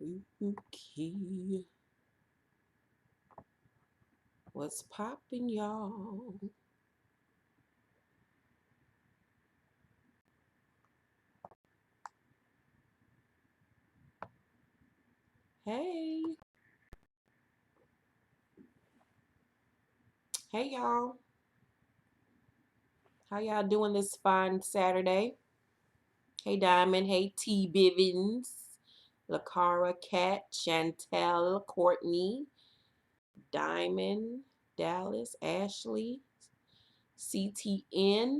Okay. What's poppin', y'all? Hey. Hey, y'all. How y'all doing this fine Saturday? Hey, Diamond. Hey, T. Bivens. LaCara, Cat, Chantel, Courtney, Diamond, Dallas, Ashley, CTN.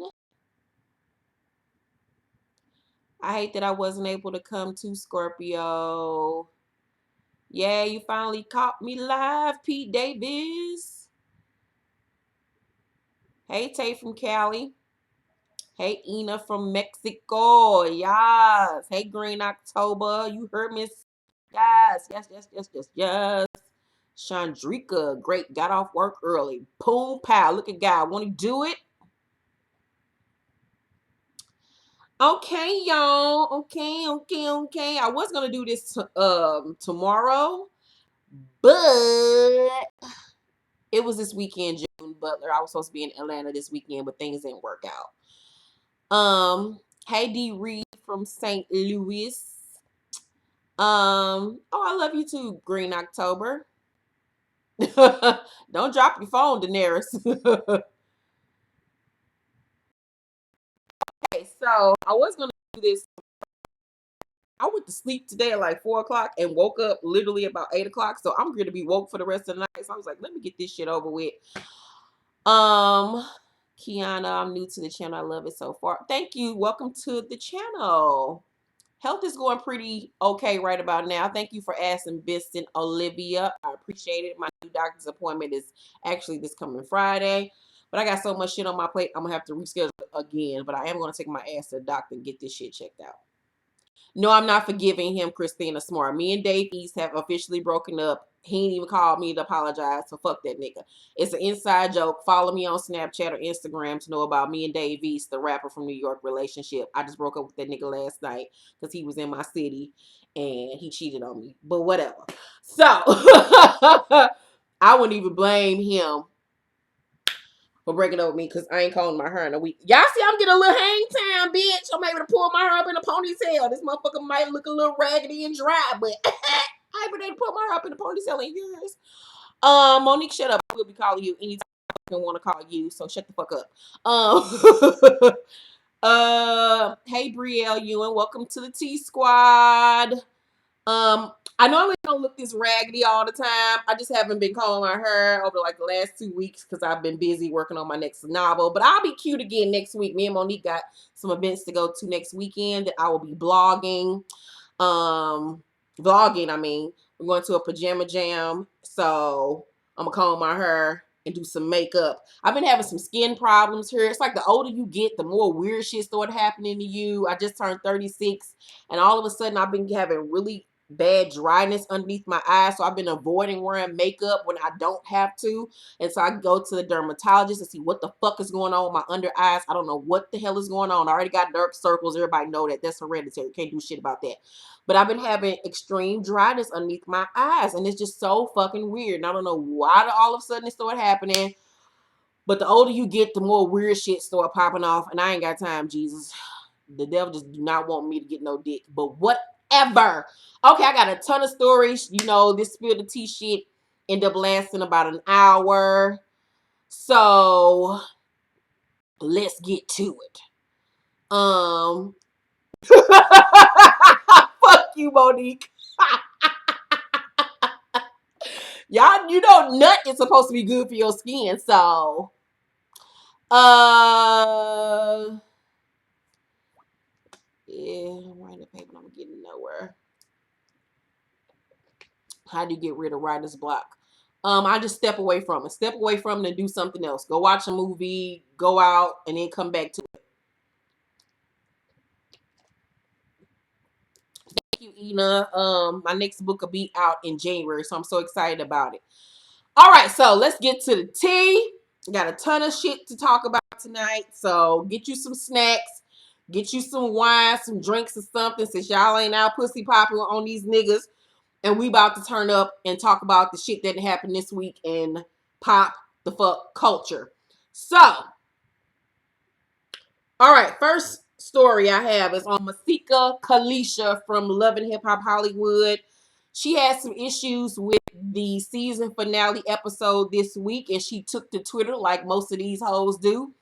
I hate that I wasn't able to come to Scorpio. Yeah, you finally caught me live, Pete Davis. Hey, Tay from Cali. Hey, Ina from Mexico. Yes. Hey, Green October. You heard me. Yes, yes, yes, yes, yes, yes. Chandrika, great. Got off work early. Boom, pow. Look at God. Want to do it? Okay, y'all. Okay, okay, okay. I was gonna do this tomorrow, but it was this weekend, June Butler. I was supposed to be in Atlanta this weekend, but things didn't work out. Hey D Reed from St. Louis. Oh, I love you too, Green October. Don't drop your phone, Daenerys. Okay, so I was gonna do this. I went to sleep today at like 4 o'clock and woke up literally about 8 o'clock. So I'm gonna be woke for the rest of the night. So I was like, let me get this shit over with. Um, Kiana, I'm new to the channel. I love it so far. Thank you. Welcome to the channel. Health is going pretty okay right about now. Thank you for asking, Biston Olivia. I appreciate it. My new doctor's appointment is actually this coming Friday. But I got so much shit on my plate, I'm going to have to reschedule again. But I am going to take my ass to the doctor and get this shit checked out. No, I'm not forgiving him, Christina Smart. Me and Dave East have officially broken up. He ain't even called me to apologize, so fuck that nigga. It's an inside joke. Follow me on Snapchat or Instagram to know about me and Dave East, the rapper from New York, relationship. I just broke up with that nigga last night because he was in my city and he cheated on me. But whatever. So, I wouldn't even blame him for breaking up with me because I ain't combing my hair in a week. Y'all see I'm getting a little hang time, bitch. I'm able to pull my hair up in a ponytail. This motherfucker might look a little raggedy and dry, but I ain't been able to pull my hair up in a ponytail in years. Monique, shut up. We'll be calling you anytime I want to call you, so shut the fuck up. Hey Brielle Ewan, welcome to the T Squad. I normally don't look this raggedy all the time. I just haven't been combing my hair over like the last 2 weeks because I've been busy working on my next novel. But I'll be cute again next week. Me and Monique got some events to go to next weekend that I will be blogging. Vlogging, I mean. We're going to a pajama jam. So I'm gonna comb my hair and do some makeup. I've been having some skin problems here. It's like the older you get, the more weird shit start happening to you. I just turned 36 and all of a sudden I've been having really bad dryness underneath my eyes, so I've been avoiding wearing makeup when I don't have to, and so I go to the dermatologist to see what the fuck is going on with my under eyes. I don't know what the hell is going on. I already got dark circles. Everybody know that. That's hereditary. Can't do shit about that. But I've been having extreme dryness underneath my eyes, and it's just so fucking weird. And I don't know why all of a sudden it started happening. But the older you get, the more weird shit start popping off, and I ain't got time, Jesus. The devil just do not want me to get no dick. But whatever. Okay, I got a ton of stories. You know, this spill the tea shit ended up lasting about an hour. So let's get to it. Fuck you, Monique. Y'all, you know, nut is supposed to be good for your skin, so yeah, I'm writing the paper, I'm getting nowhere. How do you get rid of writer's block? I just step away from it. Step away from it and do something else. Go watch a movie, go out, and then come back to it. Thank you, Ina. My next book will be out in January, so I'm so excited about it. All right, so let's get to the tea. Got a ton of shit to talk about tonight, so get you some snacks, get you some wine, some drinks or something, since y'all ain't out pussy popping on these niggas. And we about to turn up and talk about the shit that happened this week in pop the fuck culture. So, all right, first story I have is on Masika Kalisha from Love and Hip Hop Hollywood. She had some issues with the season finale episode this week, and she took to Twitter, like most of these hoes do,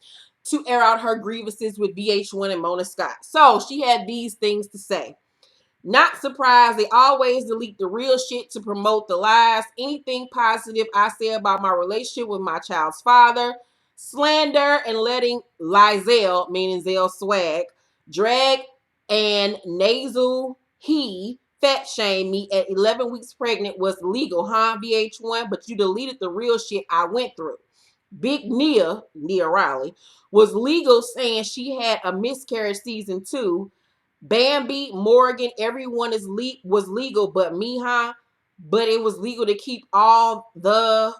to air out her grievances with VH1 and Mona Scott. So she had these things to say. Not surprised, they always delete the real shit to promote the lies. Anything positive I say about my relationship with my child's father, slander and letting Lizelle, meaning Zell Swag, drag and nasal fat shame me at 11 weeks pregnant was legal, huh, VH1? But you deleted the real shit I went through. Big Nia Riley, was legal saying she had a miscarriage season 2. Bambi, Morgan, everyone was legal but Miha. But it was legal to keep all the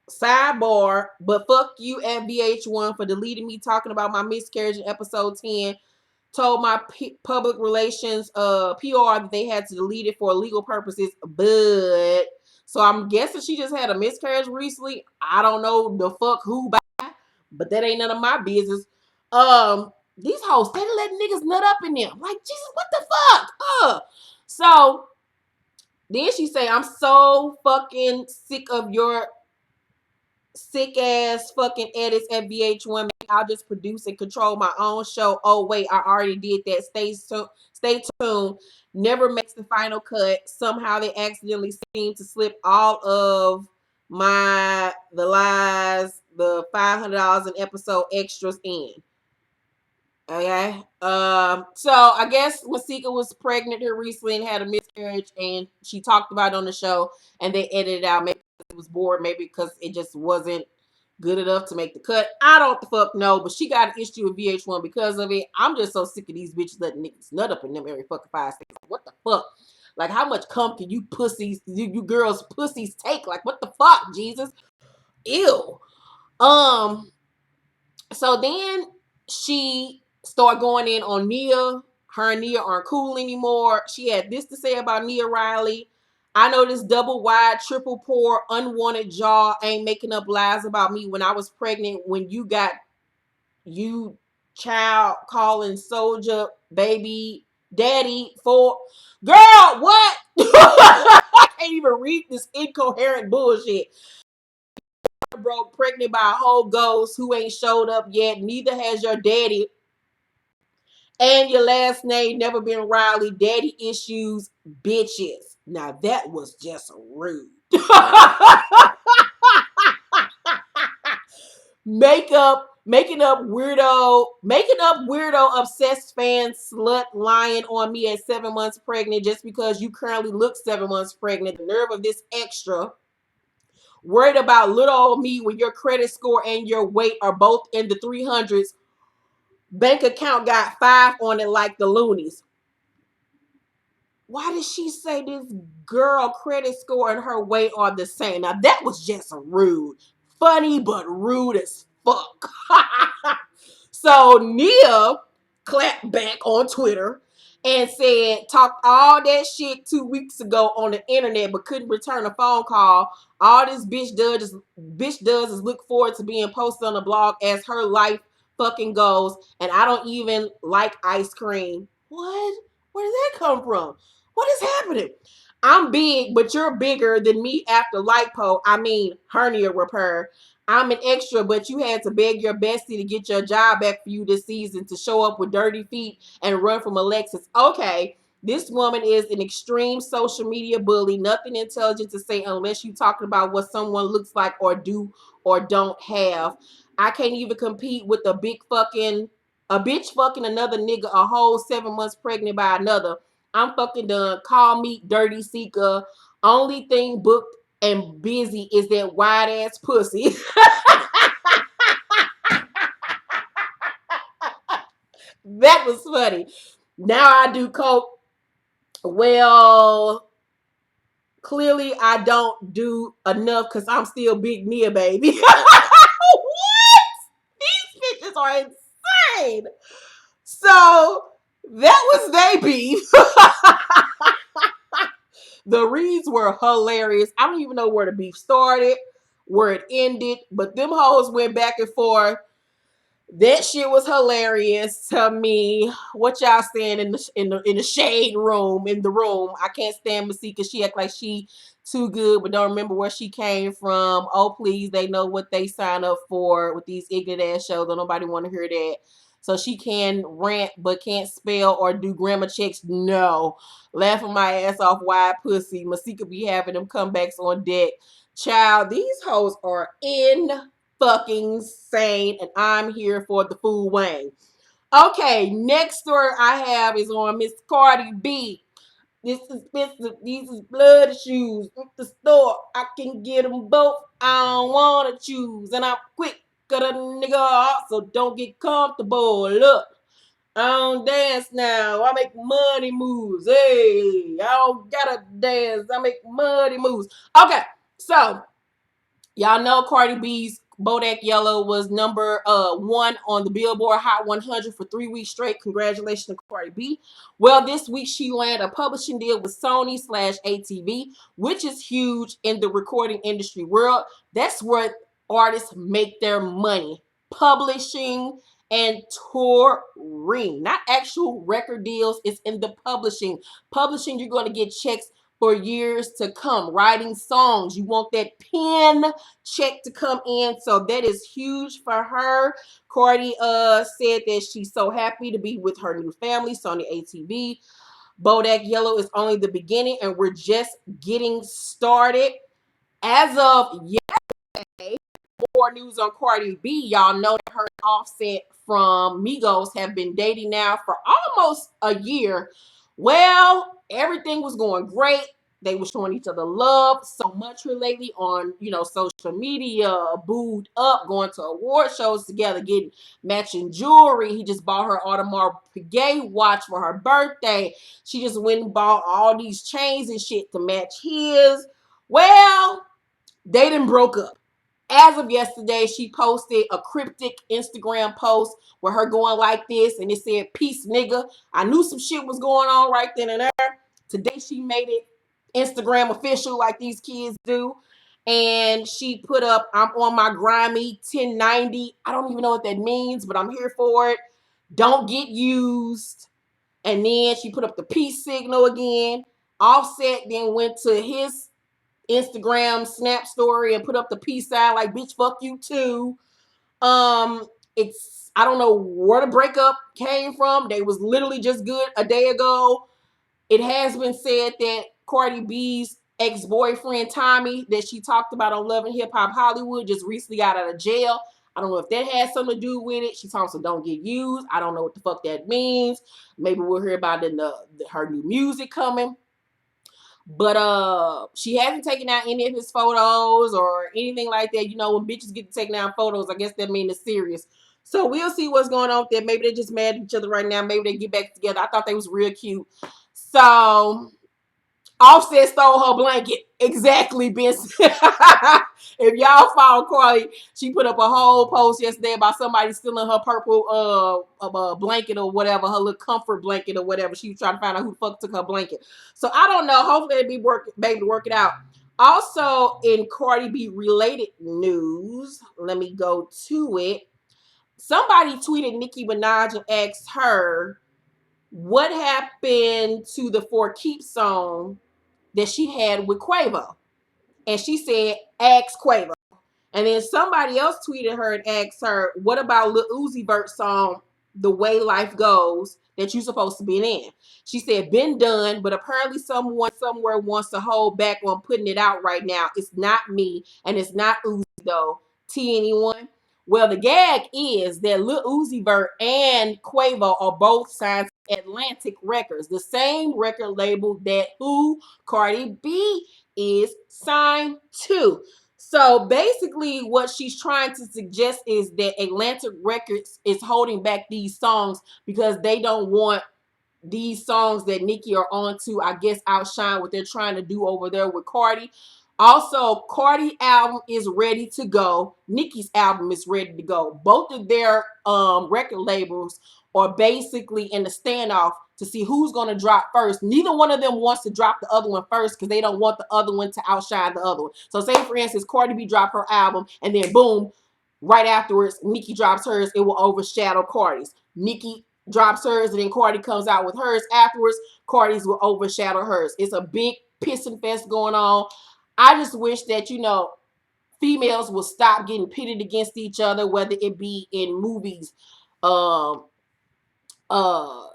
sidebar. But fuck you at VH1 for deleting me talking about my miscarriage in episode 10. Told my public relations PR that they had to delete it for legal purposes. But so I'm guessing she just had a miscarriage recently. I don't know the fuck who by, but that ain't none of my business. These hoes steady letting niggas nut up in them. Like, Jesus, what the fuck? So then she say, I'm so fucking sick of your sick ass fucking edits at VH1. I'll just produce and control my own show. Oh wait, I already did that. Stay tuned. Never makes the final cut. Somehow they accidentally seem to slip all of the lies, the $500 an episode extras in. Okay. So I guess Masika was pregnant here recently and had a miscarriage, and she talked about it on the show, and they edited it out. Maybe it was bored, maybe because it just wasn't good enough to make the cut. I don't the fuck know, but she got an issue with VH1 because of it. I'm just so sick of these bitches letting niggas nut up in them every fucking 5 seconds. What the fuck? Like, how much cum can you pussies, you girls pussies take? Like, what the fuck, Jesus? Ew. So then she started going in on Nia. Her and Nia aren't cool anymore. She had this to say about Nia Riley. I know this double wide, triple pore, unwanted jaw ain't making up lies about me when I was pregnant. When you got you child calling soldier baby daddy for girl, what? I can't even read this incoherent bullshit. Broke pregnant by a whole ghost who ain't showed up yet. Neither has your daddy. And your last name never been Riley. Daddy issues, bitches. Now that was just rude. making up weirdo obsessed fan slut lying on me at 7 months pregnant just because you currently look 7 months pregnant. The nerve of this extra. Worried about little old me when your credit score and your weight are both in the 300s. Bank account got 5 on it like the loonies. Why did she say this girl credit score and her weight are the same? Now that was just rude. Funny but rude as fuck. So Nia clapped back on Twitter and said, talked all that shit 2 weeks ago on the internet, but couldn't return a phone call. All this bitch does is look forward to being posted on the blog as her life fucking goes. And I don't even like ice cream. What? Where did that come from? What is happening? I'm big, but you're bigger than me after lipo. I mean, hernia repair. I'm an extra, but you had to beg your bestie to get your job back for you this season to show up with dirty feet and run from Alexis. Okay, this woman is an extreme social media bully. Nothing intelligent to say unless you're talking about what someone looks like or do or don't have. I can't even compete with a bitch fucking another nigga a whole 7 months pregnant by another. I'm fucking done. Call me Dirty Seeker. Only thing booked and busy is that wide ass pussy. That was funny. Now I do coke. Well, clearly I don't do enough because I'm still Big Nia, baby. What? These bitches are insane. So that was they beef. The reads were hilarious. I don't even know where the beef started, where it ended, but them hoes went back and forth. That shit was hilarious to me. What y'all saying in the shade room in the room? I can't stand Missy because she act like she too good, but don't remember where she came from. Oh please, they know what they sign up for with these ignorant ass shows. Don't nobody want to hear that. So she can rant but can't spell or do grammar checks. No, laughing my ass off. Wide pussy. Masika be having them comebacks on deck. Child, these hoes are in fucking sane, and I'm here for the food Wayne. Okay, next story I have is on Miss Cardi B. This is expensive. These is blood shoes at the store. I can get them both. I don't wanna choose, and I'm quick. Got a nigga, so don't get comfortable. Look, I don't dance now. I make money moves. Hey, I don't gotta dance. I make money moves. Okay, so y'all know Cardi B's Bodak Yellow was number one on the Billboard Hot 100 for 3 weeks straight. Congratulations to Cardi B. Well, this week she landed a publishing deal with Sony/ATV, which is huge in the recording industry world. That's where artists make their money. Publishing and touring, not actual record deals. It's in the publishing. Publishing, you're going to get checks for years to come. Writing songs, you want that pen check to come in, so that is huge for her. Cardi said that she's so happy to be with her new family, Sony ATV. Bodak Yellow is only the beginning, and we're just getting started. As of yesterday, more news on Cardi B. Y'all know that her and Offset from Migos have been dating now for almost a year. Well, everything was going great. They were showing each other love so much here lately on, social media, booed up, going to award shows together, getting matching jewelry. He just bought her Audemars Piguet watch for her birthday. She just went and bought all these chains and shit to match his. Well, they done broke up. As of yesterday, she posted a cryptic Instagram post with her going like this, and it said, "Peace, nigga." I knew some shit was going on right then and there. Today, she made it Instagram official like these kids do. And she put up, "I'm on my grimy 1090. I don't even know what that means, but I'm here for it. Don't get used." And then she put up the peace signal again. Offset then went to his Instagram snap story and put up the peace sign like, "Bitch, fuck you too." I don't know where the breakup came from. They was literally just good a day ago. It has been said that Cardi B's ex-boyfriend Tommy, that she talked about on Love and Hip Hop Hollywood, just recently got out of jail. I don't know if that has something to do with it. She talks about "don't get used." I don't know what the fuck that means. Maybe we'll hear about it in her new music coming. But she hasn't taken out any of his photos or anything like that. When bitches get to taking out photos, I guess that means it's serious. So we'll see what's going on with that. Maybe they're just mad at each other right now. Maybe they get back together. I thought they was real cute. So Offset stole her blanket. Exactly, Benson. If y'all follow Cardi, she put up a whole post yesterday about somebody stealing her purple blanket or whatever, her little comfort blanket or whatever. She was trying to find out who the fuck took her blanket. So I don't know. Hopefully they able to work it out. Also, in Cardi B related news, let me go to it. Somebody tweeted Nicki Minaj and asked her what happened to the For Keeps song that she had with Quavo. And she said, "Ask Quavo." And then somebody else tweeted her and asked her, "What about Lil Uzi Vert's song, The Way Life Goes, that you supposed to be in?" She said, "Been done, but apparently someone somewhere wants to hold back on putting it out right now. It's not me, and it's not Uzi though. T anyone?" Well, the gag is that Lil Uzi Vert and Quavo are both signed to Atlantic Records, the same record label that Cardi B is signed to. So basically, what she's trying to suggest is that Atlantic Records is holding back these songs because they don't want these songs that Nicki are on to, I guess, outshine what they're trying to do over there with Cardi. Also, Cardi album is ready to go. Nicki's album is ready to go. Both of their record labels are basically in the standoff to see who's going to drop first. Neither one of them wants to drop the other one first because they don't want the other one to outshine the other one. So say, for instance, Cardi B dropped her album, and then boom, right afterwards, Nicki drops hers. It will overshadow Cardi's. Nicki drops hers, and then Cardi comes out with hers afterwards. Cardi's will overshadow hers. It's a big pissing fest going on. I just wish that, females will stop getting pitted against each other, whether it be in movies, um, uh,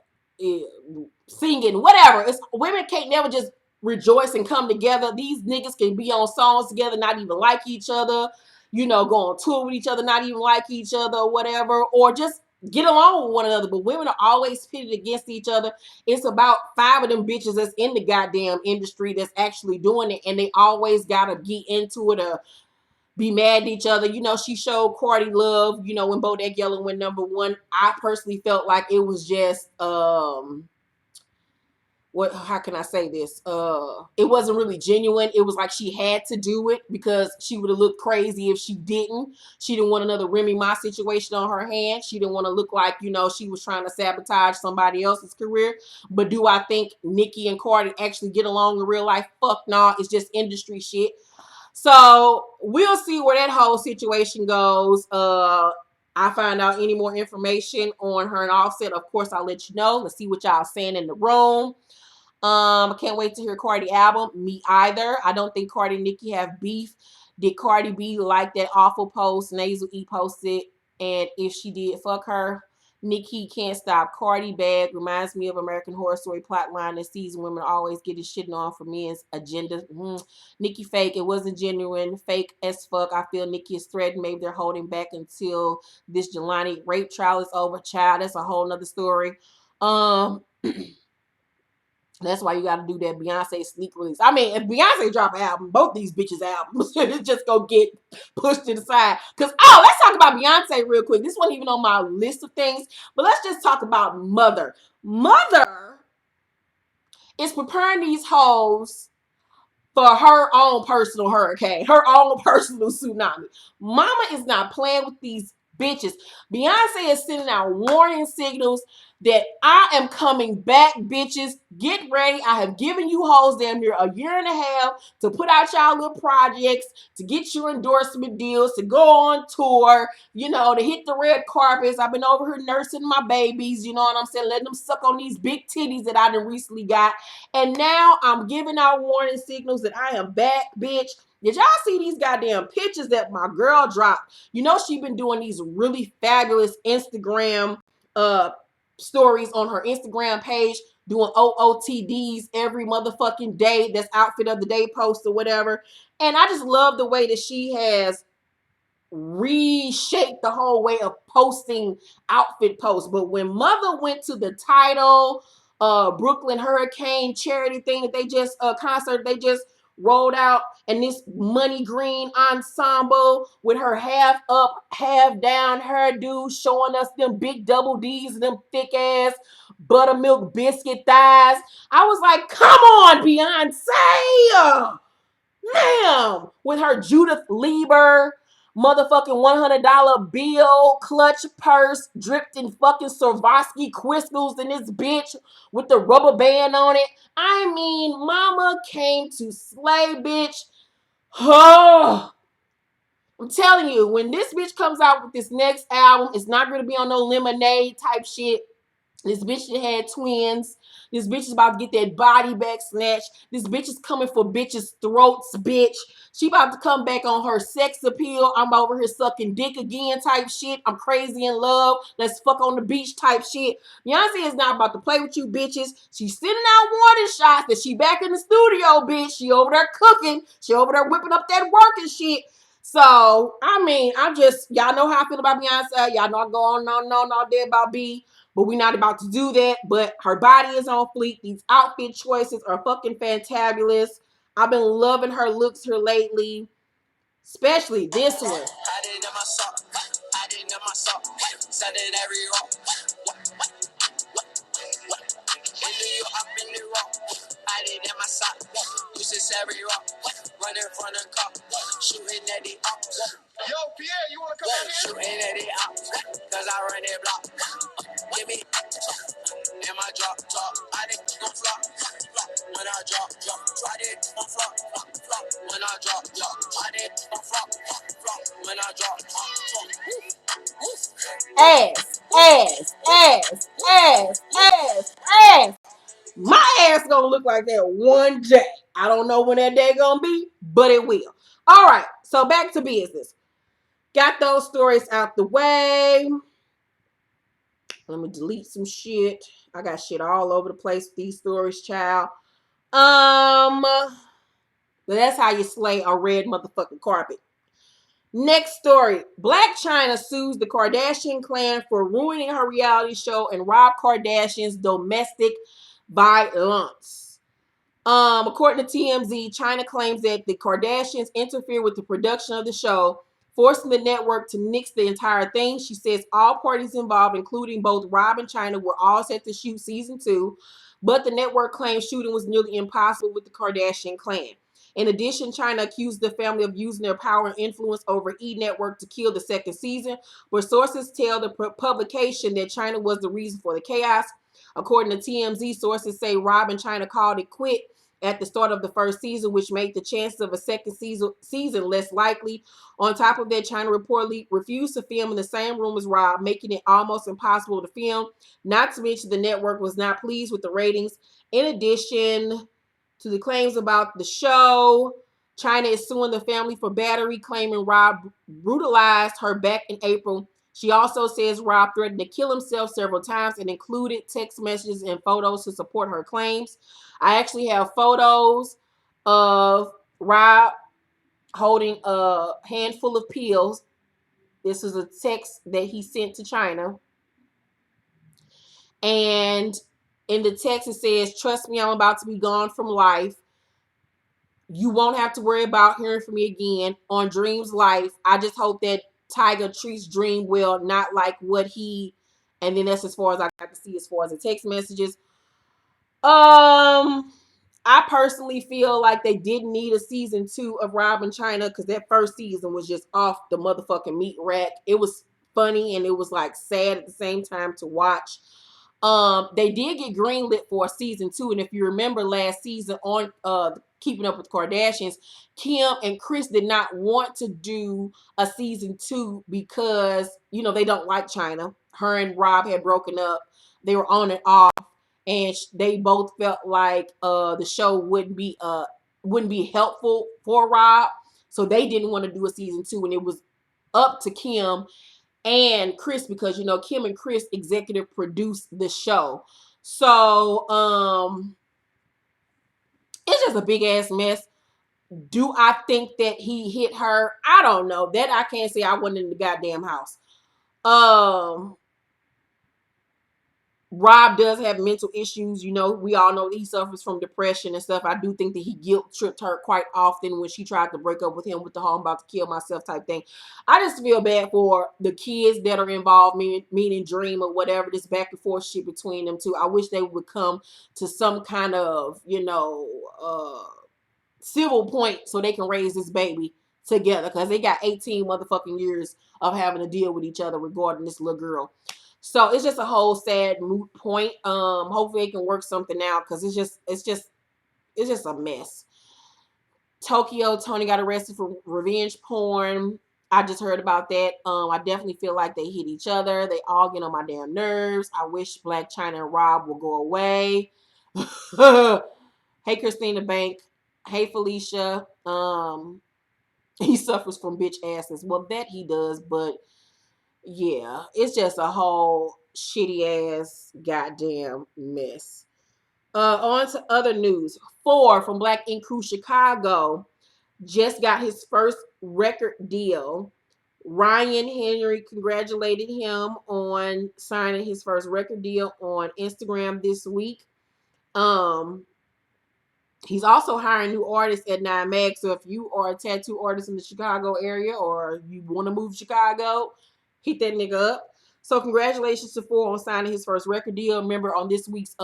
singing, whatever. It's women can't never just rejoice and come together. These niggas can be on songs together, not even like each other, go on tour with each other, not even like each other or whatever, or just get along with one another. But women are always pitted against each other. It's about 5 of them bitches that's in the goddamn industry that's actually doing it, and they always gotta get into it or be mad at each other. She showed Cardi love, when Bodak Yellow went #1. I personally felt like it was just how can I say this? It wasn't really genuine. It was like she had to do it because she would have looked crazy if she didn't. She didn't want another Remy Ma situation on her hands. She didn't want to look like, she was trying to sabotage somebody else's career. But do I think Nicki and Cardi actually get along in real life? Fuck no. It's just industry shit. So we'll see where that whole situation goes. I find out any more information on her and Offset. Of course, I'll let you know. Let's see what y'all saying in the room. I can't wait to hear Cardi album. Me either. I don't think Cardi and Nicki have beef. Did Cardi B like that awful post Nasal E posted? And if she did, fuck her. Nicki can't stop Cardi bad. Reminds me of American Horror Story plotline this season. Women always getting shitting on for men's agenda. Nicki fake. It wasn't genuine. Fake as fuck. I feel Nicki is threatened. Maybe they're holding back until this Jelani rape trial is over. Child, that's a whole nother story. That's why you got to do that Beyonce sneak release. I mean, if Beyonce drop an album, both these bitches' albums, it's just going to get pushed to the side. Because, let's talk about Beyonce real quick. This wasn't even on my list of things, but let's just talk about Mother. Mother is preparing these hoes for her own personal hurricane, her own personal tsunami. Mama is not playing with these bitches. Beyonce is sending out warning signals that I am coming back, bitches. Get ready. I have given you hoes damn near a year and a half to put out y'all little projects, to get your endorsement deals, to go on tour, to hit the red carpets. I've been over here nursing my babies, you know what I'm saying? Letting them suck on these big titties that I done recently got. And now I'm giving out warning signals that I am back, bitch. Did y'all see these goddamn pictures that my girl dropped? She been doing these really fabulous Instagram stories on her Instagram page, doing OOTDs every motherfucking day. That's outfit of the day post or whatever. And I just love the way that she has reshaped the whole way of posting outfit posts. But when Mother went to the Tidal Brooklyn Hurricane charity thing that they just concert they just rolled out, and this money green ensemble with her half up, half down hairdo, showing us them big double D's and them thick ass buttermilk biscuit thighs. I was like, come on, Beyonce, ma'am, with her Judith Lieber motherfucking $100 bill, clutch purse, dripped in fucking Swarovski crystals in this bitch with the rubber band on it. I mean, mama came to slay, bitch. Oh, I'm telling you, when this bitch comes out with this next album, it's not going to be on no Lemonade type shit. This bitch that had twins. This bitch is about to get that body back snatched. This bitch is coming for bitches' throats, bitch. She about to come back on her sex appeal. I'm over here sucking dick again type shit. I'm crazy in love. Let's fuck on the beach type shit. Beyonce is not about to play with you bitches. She's sending out warning shots that she back in the studio, bitch. She over there cooking. She over there whipping up that work and shit. So, I mean, y'all know how I feel about Beyonce. Y'all know I go on all day about B. But we're not about to do that. But her body is on fleek. These outfit choices are fucking fantabulous. I've been loving her looks here lately. Especially this one. Running from the cop, shooting at the ops. Yo, Pierre, you wanna come out here? Shooting at the ops, cause I run that block. Give me in my drop top, I did gon' flop, flop. When I drop, I did gon' flop, flop. When I drop, I did gon' flop, flop. When I drop, ass, ass, ass, ass, ass, ass. My ass gonna look like that one day. I don't know when that day gonna be, but it will. All right, so back to business. Got those stories out the way. Let me delete some shit. I got shit all over the place with these stories, child. But that's how you slay a red motherfucking carpet. Next story. Blac Chyna sues the Kardashian clan for ruining her reality show and Rob Kardashian's domestic violence. According to TMZ, Chyna claims that the Kardashians interfered with the production of the show, forcing the network to nix the entire thing. She says all parties involved, including both Rob and Chyna, were all set to shoot season 2, but the network claims shooting was nearly impossible with the Kardashian clan. In addition, Chyna accused the family of using their power and influence over E! Network to kill the second season, but sources tell the publication that Chyna was the reason for the chaos. According to TMZ, sources say Rob and Chyna called it quit at the start of the first season, which made the chances of a second season less likely. On top of that, Chyna reportedly refused to film in the same room as Rob, making it almost impossible to film. Not to mention the network was not pleased with the ratings. In addition to the claims about the show, Chyna is suing the family for battery, claiming Rob brutalized her back in April. She also says Rob threatened to kill himself several times and included text messages and photos to support her claims. I actually have photos of Rob holding a handful of pills. This is a text that he sent to Chyna. And in the text, it says, "Trust me, I'm about to be gone from life. You won't have to worry about hearing from me again. On Dream's life, I just hope that Tiger treats Dream well, not like what he..." And then that's as far as I got to see as far as the text messages. I personally feel like they didn't need a season 2 of Rob and Chyna because that first season was just off the motherfucking meat rack. It was funny and it was like sad at the same time to watch. They did get greenlit for a season 2, and if you remember last season on Keeping Up with the Kardashians, Kim and Kris did not want to do a season 2 because they don't like Chyna. Her and Rob had broken up. They were on and off, and they both felt like the show wouldn't be helpful for Rob, so they didn't want to do a season 2, and it was up to Kim and Kris because Kim and Kris executive produced the show. So it's just a big ass mess. Do I think that he hit her? I don't know. That I can't say. I wasn't in the goddamn house. Rob does have mental issues. We all know that he suffers from depression and stuff. I do think that he guilt tripped her quite often when she tried to break up with him with the whole "I'm about to kill myself" type thing. I just feel bad for the kids that are involved, meaning Dream or whatever, this back and forth shit between them two. I wish they would come to some kind of, civil point so they can raise this baby together because they got 18 motherfucking years of having to deal with each other regarding this little girl. So it's just a whole sad moot point. Hopefully they can work something out because it's just a mess. Tokyo, Tony got arrested for revenge porn. I just heard about that. I definitely feel like they hit each other. They all get on my damn nerves. I wish Blac Chyna and Rob will go away. Hey, Christina Bank. Hey, Felicia. He suffers from bitch asses. Well, that he does, but yeah, it's just a whole shitty ass goddamn mess. On to other news. 4 from Black Ink Crew Chicago just got his first record deal. Ryan Henry congratulated him on signing his first record deal on Instagram this week. He's also hiring new artists at 9 Mag. So if you are a tattoo artist in the Chicago area or you want to move to Chicago, hit that nigga up. So congratulations to 4 on signing his first record deal. Remember on this week's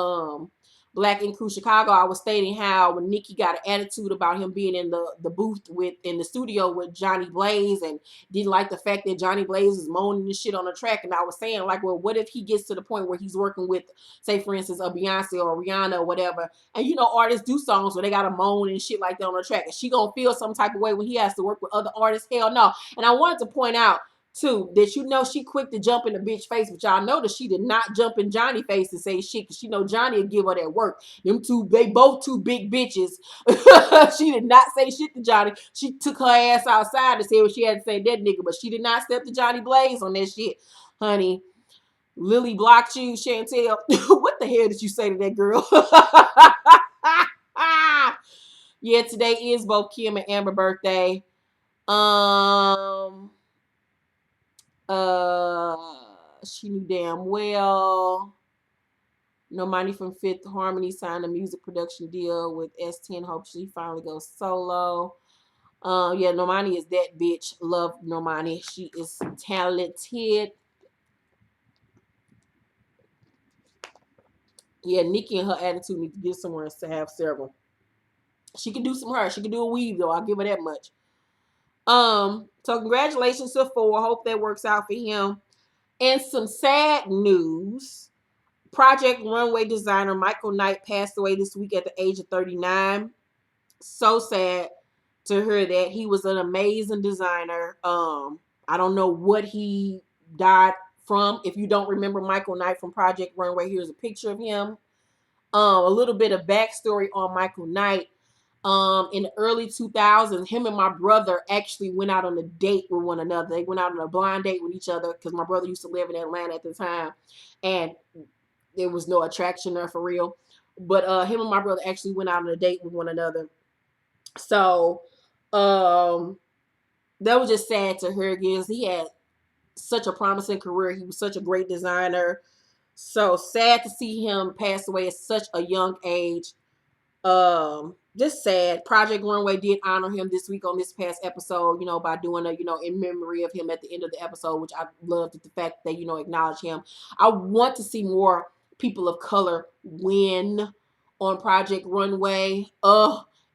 Blac Ink Crew Chicago, I was stating how when Nicki got an attitude about him being in the booth in the studio with Johnny Blaze and didn't like the fact that Johnny Blaze is moaning and shit on the track. And I was saying, like, well, what if he gets to the point where he's working with, say, for instance, a Beyonce or Rihanna or whatever, and artists do songs where they gotta moan and shit like that on the track, and she gonna feel some type of way when he has to work with other artists? Hell no. And I wanted to point out too, that she quick to jump in the bitch face, but y'all notice she did not jump in Johnny face and say shit, because she know Johnny will give her that work. Them two, they both two big bitches. She did not say shit to Johnny. She took her ass outside to say what she had to say to that nigga, but she did not step to Johnny Blaze on that shit. Honey, Lily blocked you, Chantel. What the hell did you say to that girl? Yeah, today is both Kim and Amber's birthday. She knew damn well. Normani from Fifth Harmony signed a music production deal with S10. Hope she finally goes solo. Yeah, Normani is that bitch. Love Normani. She is talented. Yeah, Nicki and her attitude need to get somewhere to have several. She can do some hair. She can do a weave though. I'll give her that much. So congratulations to Four. Hope that works out for him. And some sad news. Project Runway designer Michael Knight passed away this week at the age of 39. So sad to hear that. He was an amazing designer. I don't know what he died from. If you don't remember Michael Knight from Project Runway, here's a picture of him. A little bit of backstory on Michael Knight. In the early 2000s, him and my brother actually went out on a date with one another. They went out on a blind date with each other because my brother used to live in Atlanta at the time, and there was no attraction there for real. But him and my brother actually went out on a date with one another. So that was just sad to hear again. He had such a promising career. He was such a great designer. So sad to see him pass away at such a young age. Just sad. Project Runway did honor him this week on this past episode, by doing a, in memory of him at the end of the episode, which I loved the fact that they, acknowledge him. I want to see more people of color win on Project Runway.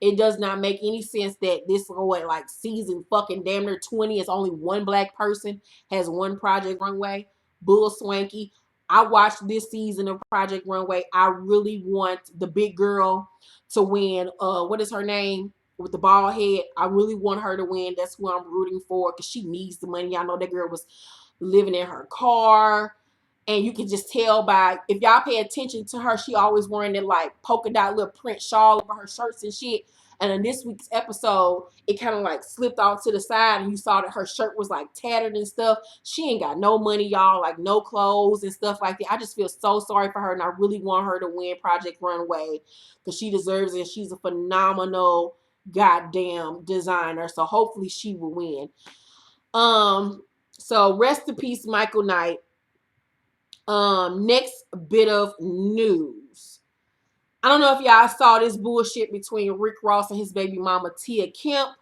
It does not make any sense that this like season fucking damn near 20 is only one black person has won Project Runway. Bull swanky. I watched this season of Project Runway. I really want the big girl to win. What is her name? With the bald head. I really want her to win. That's who I'm rooting for because she needs the money. I know that girl was living in her car. And you can just tell by, if y'all pay attention to her, she always wearing that like polka dot little print shawl over her shirts and shit. And in this week's episode, it kind of like slipped off to the side and you saw that her shirt was like tattered and stuff. She ain't got no money, y'all, like no clothes and stuff like that. I just feel so sorry for her and I really want her to win Project Runway because she deserves it. She's a phenomenal goddamn designer. So hopefully she will win. So rest in peace, Michael Knight. Next bit of news. I don't know if y'all saw this bullshit between Rick Ross and his baby mama Tia Kemp.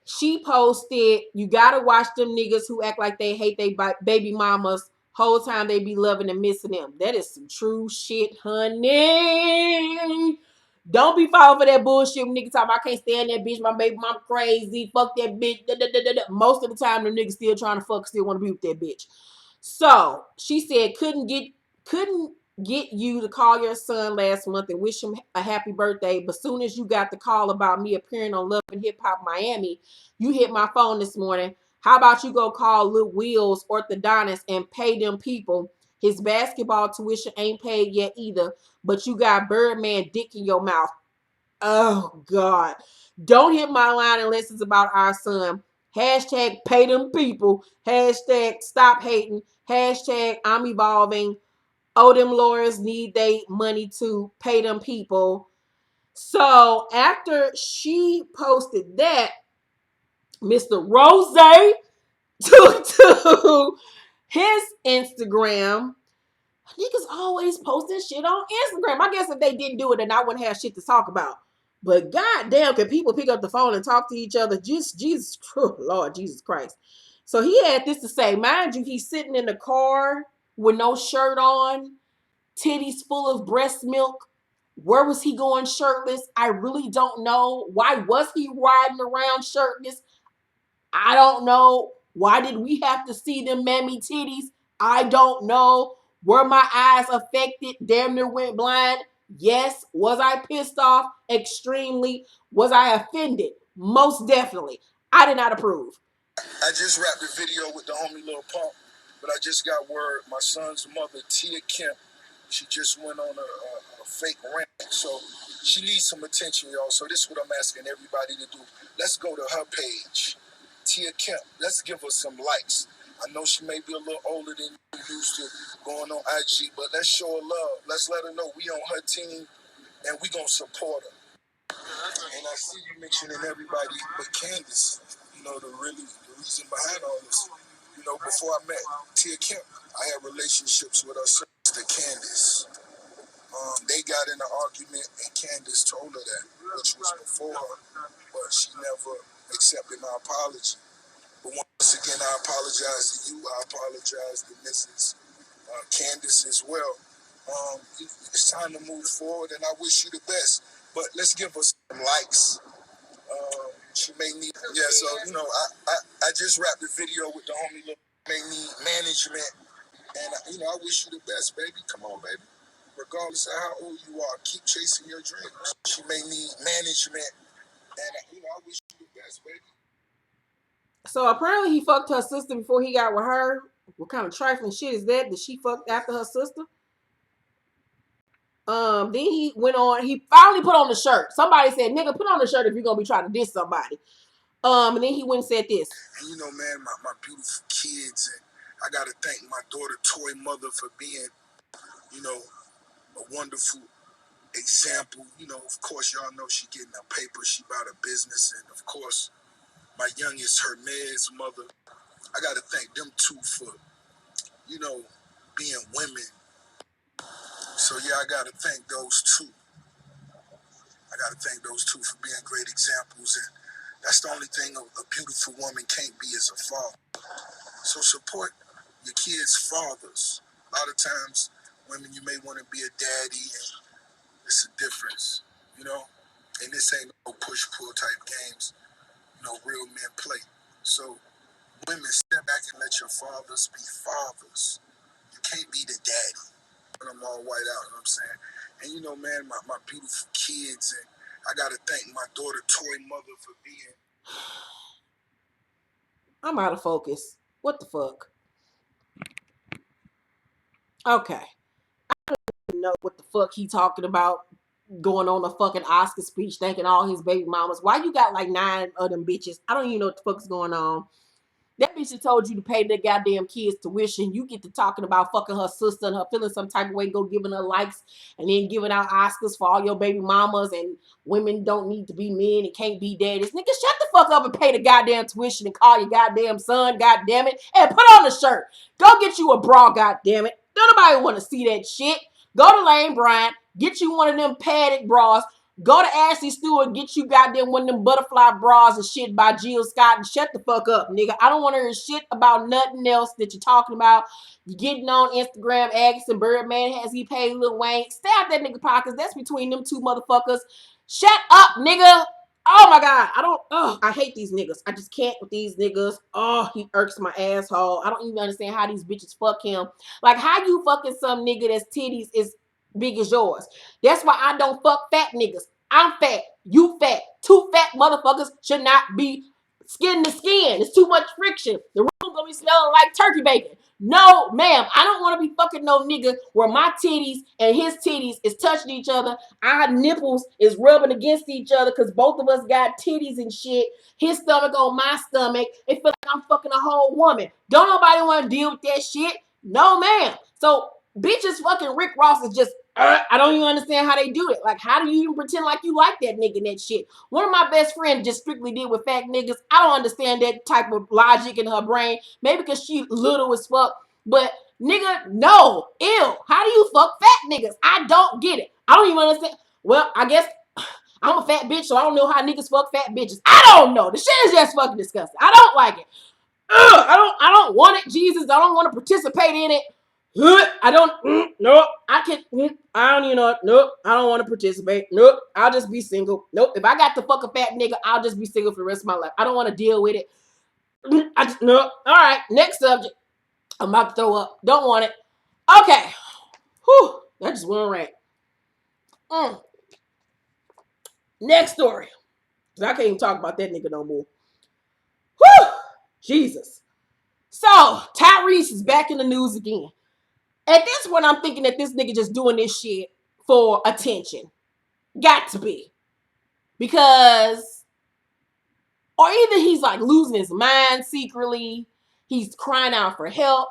She posted, you gotta watch them niggas who act like they hate their baby mamas. Whole time they be loving and missing them. That is some true shit, honey. Don't be falling for that bullshit when niggas talk about I can't stand that bitch, my baby mama crazy, fuck that bitch. Da, da, da, da, da. Most of the time the niggas still trying to fuck, still want to be with that bitch. So she said couldn't get you to call your son last month and wish him a happy birthday, but soon as you got the call about me appearing on Love and Hip Hop Miami, you hit my phone this morning. How about you go call Lil Will's orthodontist and pay them people? His basketball tuition ain't paid yet either, but you got Birdman dick in your mouth. Oh God. Don't hit my line unless it's about our son. Hashtag pay them people. Hashtag stop hating. Hashtag I'm evolving. Oh, them lawyers need they money to pay them people. So after she posted that, Mr. Rose took to his Instagram. Niggas always posting shit on Instagram. I guess if they didn't do it, then I wouldn't have shit to talk about. But goddamn, can people pick up the phone and talk to each other? Just Jesus, Lord Jesus Christ. So he had this to say. Mind you, he's sitting in the car with no shirt on, titties full of breast milk, Where was he going shirtless? I really don't know. Why was he riding around shirtless? I don't know. Why did we have to see them mammy titties? I don't know. Were my eyes affected? Damn near went blind. Yes. Was I pissed off? Extremely. Was I offended? Most definitely. I did not approve. I just wrapped the video with the homie Lil Pump, but I just got word my son's mother, Tia Kemp, she just went on a fake rant. So she needs some attention, y'all. So this is what I'm asking everybody to do. Let's go to her page, Tia Kemp. Let's give her some likes. I know she may be a little older than you used to going on IG, but let's show her love. Let's let her know we on her team and we gonna support her. And I see you mentioning everybody but Candace. You know, the reason behind all this. You know, before I met Tia Kemp, I had relationships with her sister Candace. They got in an argument and Candace told her that, which was before her, but she never accepted my apology. But once again, I apologize to you. I apologize to Mrs. Candace as well. It's time to move forward, and I wish you the best. But let's give her some likes. She may need, yeah. So you know, I just wrapped the video with the homie. May need management, and you know, I wish you the best, baby. Come on, baby. Regardless of how old you are, keep chasing your dreams. She may need management, and you know, I wish you the best, baby. So apparently he fucked her sister before he got with her. What kind of trifling shit is that? That she fucked after her sister? Then he went on. He finally put on the shirt. Somebody said, "Nigga, put on the shirt if you're gonna be trying to diss somebody." And then he went and said this. And you know, man, my beautiful kids, and I gotta thank my daughter, Toy Mother, for being, you know, a wonderful example. You know, of course, y'all know she getting a paper. She about a business, and of course, my youngest, her Hermes mother. I gotta thank them two for, you know, being women. So yeah, I gotta thank those two. I gotta thank those two for being great examples, and that's the only thing a beautiful woman can't be is a father. So support your kids' fathers. A lot of times, women, you may want to be a daddy, and it's a difference, you know. And this ain't no push-pull type games, you know. Real men play. So women, step back and let your fathers be fathers. You can't be the daddy. When I'm all white out, you know what I'm saying? And you know, man, my beautiful kids, and I gotta thank my daughter, Toy Mother, for being. I'm out of focus. What the fuck? Okay. I don't even know what the fuck he talking about. Going on a fucking Oscar speech, thanking all his baby mamas. Why you got like 9 of them bitches? I don't even know what the fuck's going on. That bitch that told you to pay their goddamn kids tuition. You get to talking about fucking her sister and her feeling some type of way, go giving her likes and then giving out Oscars for all your baby mamas and women don't need to be men and can't be daddies. Nigga, shut the fuck up and pay the goddamn tuition and call your goddamn son, goddamn it, and put on a shirt. Go get you a bra, goddamn it. Don't nobody want to see that shit. Go to Lane Bryant, get you one of them padded bras. Go to Ashley Stewart, get you goddamn one of them butterfly bras and shit by Jill Scott and shut the fuck up, nigga. I don't want to hear shit about nothing else that you're talking about. You getting on Instagram, asking Birdman, has he paid Lil Wayne? Stay out that nigga pockets. That's between them two motherfuckers. Shut up, nigga. Oh my God. I hate these niggas. I just can't with these niggas. Oh, he irks my asshole. I don't even understand how these bitches fuck him. Like, how you fucking some nigga that's titties is big as yours? That's why I don't fuck fat niggas. I'm fat. You fat. Two fat motherfuckers should not be skin to skin. It's too much friction. The room gonna be smelling like turkey bacon. No, ma'am. I don't want to be fucking no nigga where my titties and his titties is touching each other. Our nipples is rubbing against each other because both of us got titties and shit. His stomach on my stomach. It feel like I'm fucking a whole woman. Don't nobody want to deal with that shit. No, ma'am. So bitches fucking Rick Ross is just, I don't even understand how they do it. Like, how do you even pretend like you like that nigga and that shit? One of my best friends just strictly did with fat niggas. I don't understand that type of logic in her brain. Maybe because she little as fuck. But nigga, no. Ew. How do you fuck fat niggas? I don't get it. I don't even understand. Well, I guess I'm a fat bitch, so I don't know how niggas fuck fat bitches. I don't know. The shit is just fucking disgusting. I don't like it. I don't want it, Jesus. I don't want to participate in it. I don't, nope, I can't, I don't even know, nope, I don't want to participate, nope, I'll just be single, nope, if I got to fuck a fat nigga, I'll just be single for the rest of my life. I don't want to deal with it. I just, nope. All right, next subject. I'm about to throw up. Don't want it. Okay. Whew, that just went rant. Next story. Because I can't even talk about that nigga no more. Whew, Jesus. So, Tyrese is back in the news again. At this point, I'm thinking that this nigga just doing this shit for attention. Got to be. Because, or either he's like losing his mind secretly, he's crying out for help.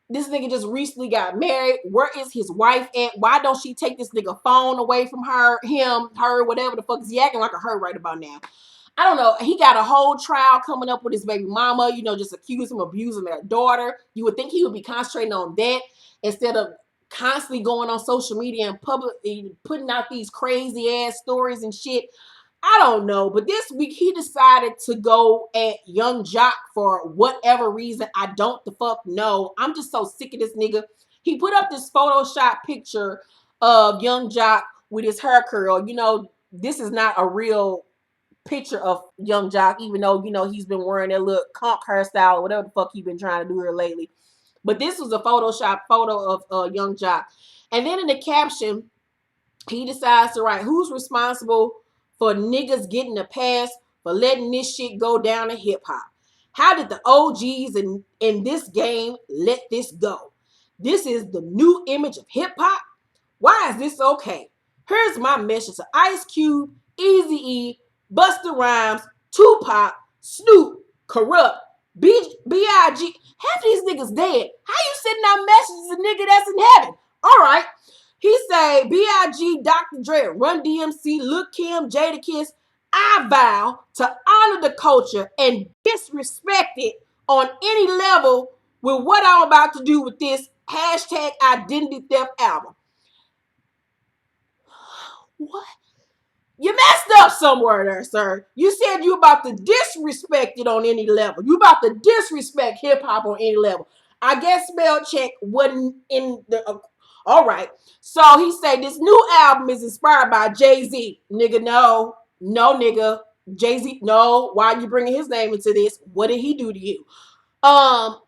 This nigga just recently got married. Where is his wife at? Why don't she take this nigga phone away from her, him, her, whatever the fuck? Is he acting like a her right about now? I don't know. He got a whole trial coming up with his baby mama, just accuse him of abusing their daughter. You would think he would be concentrating on that instead of constantly going on social media and publicly putting out these crazy ass stories and shit. I don't know, but this week he decided to go at Young Jock for whatever reason. I don't the fuck know. I'm just so sick of this nigga. He put up this Photoshop picture of Young Jock with his hair curl. This is not a real picture of Young Jock, even though, he's been wearing that little conk hairstyle or whatever the fuck he been trying to do here lately. But this was a Photoshop photo of Young Jock. And then in the caption, he decides to write, who's responsible for niggas getting a pass for letting this shit go down in hip hop? How did the OGs in this game let this go? This is the new image of hip hop. Why is this okay? Here's my message to Ice Cube, Eazy-E, Busta Rhymes, Tupac, Snoop, Corrupt, B.I.G. Half these niggas dead. How you sending out messages to a nigga that's in heaven? All right. He say B.I.G., Dr. Dre, Run DMC, Lil Kim, Jadakiss, I vow to honor the culture and disrespect it on any level with what I'm about to do with this hashtag identity theft album. What? You messed up somewhere there, sir. You said you about to disrespect it on any level. You about to disrespect hip hop on any level. I guess spell check wasn't in the. All right. So he said this new album is inspired by Jay-Z. Nigga, no. No, nigga. Jay-Z, no. Why are you bringing his name into this? What did he do to you? My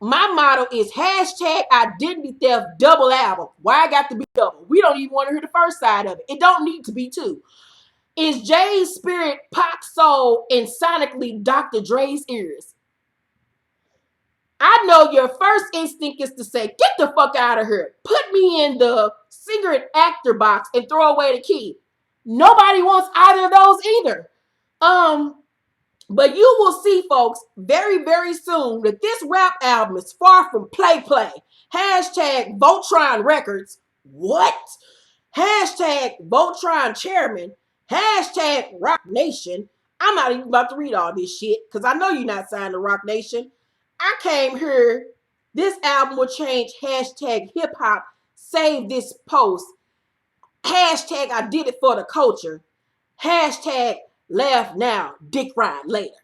motto is hashtag identity theft double album. Why I got to be double? We don't even want to hear the first side of it. It don't need to be two. Is Jay's spirit pop soul and sonically Dr. Dre's ears? I know your first instinct is to say, get the fuck out of here. Put me in the singer and actor box and throw away the key. Nobody wants either of those either. But you will see, folks, very, very soon that this rap album is far from play. Hashtag Voltron Records. What? Hashtag Voltron Chairman. Hashtag Rock Nation. I'm not even about to read all this shit because I know you're not signed to Rock Nation. I came here. This album will change hashtag hip hop. Save this post. Hashtag I did it for the culture. Hashtag laugh now, dick ride later.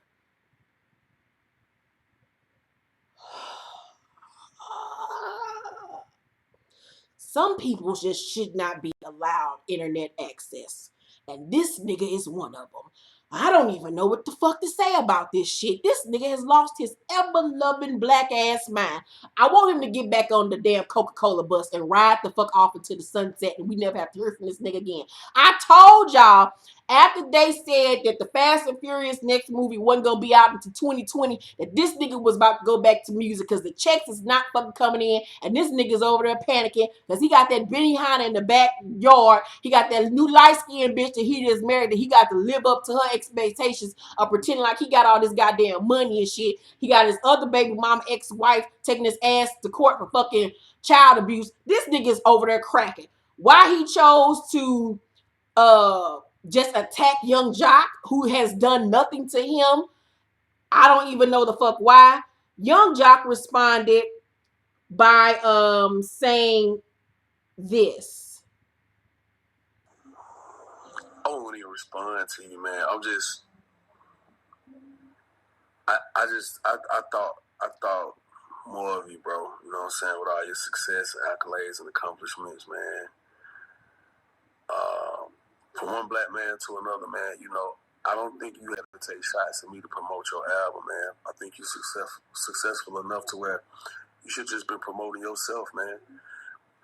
Some people just should not be allowed internet access. And this nigga is one of them. I don't even know what the fuck to say about this shit. This nigga has lost his ever-loving black ass mind. I want him to get back on the damn Coca-Cola bus and ride the fuck off into the sunset and we never have to hear from this nigga again. I told y'all after they said that the Fast and Furious next movie wasn't gonna be out until 2020, that this nigga was about to go back to music because the checks is not fucking coming in, and this nigga's over there panicking because he got that Benny Hanna in the backyard. He got that new light-skinned bitch that he just married that he got to live up to her expectations of pretending like he got all this goddamn money and shit. He got his other baby mama ex-wife taking his ass to court for fucking child abuse. This nigga's over there cracking. Why he chose to just attack Young Jock, who has done nothing to him, I don't even know the fuck why. Young Jock responded by saying this. I won't even respond to you, man. I thought more of you, bro. You know what I'm saying? With all your success, accolades, and accomplishments, man. From one black man to another, man, you know, I don't think you have to take shots at me to promote your album, man. I think you're successful enough to where you should just been promoting yourself, man.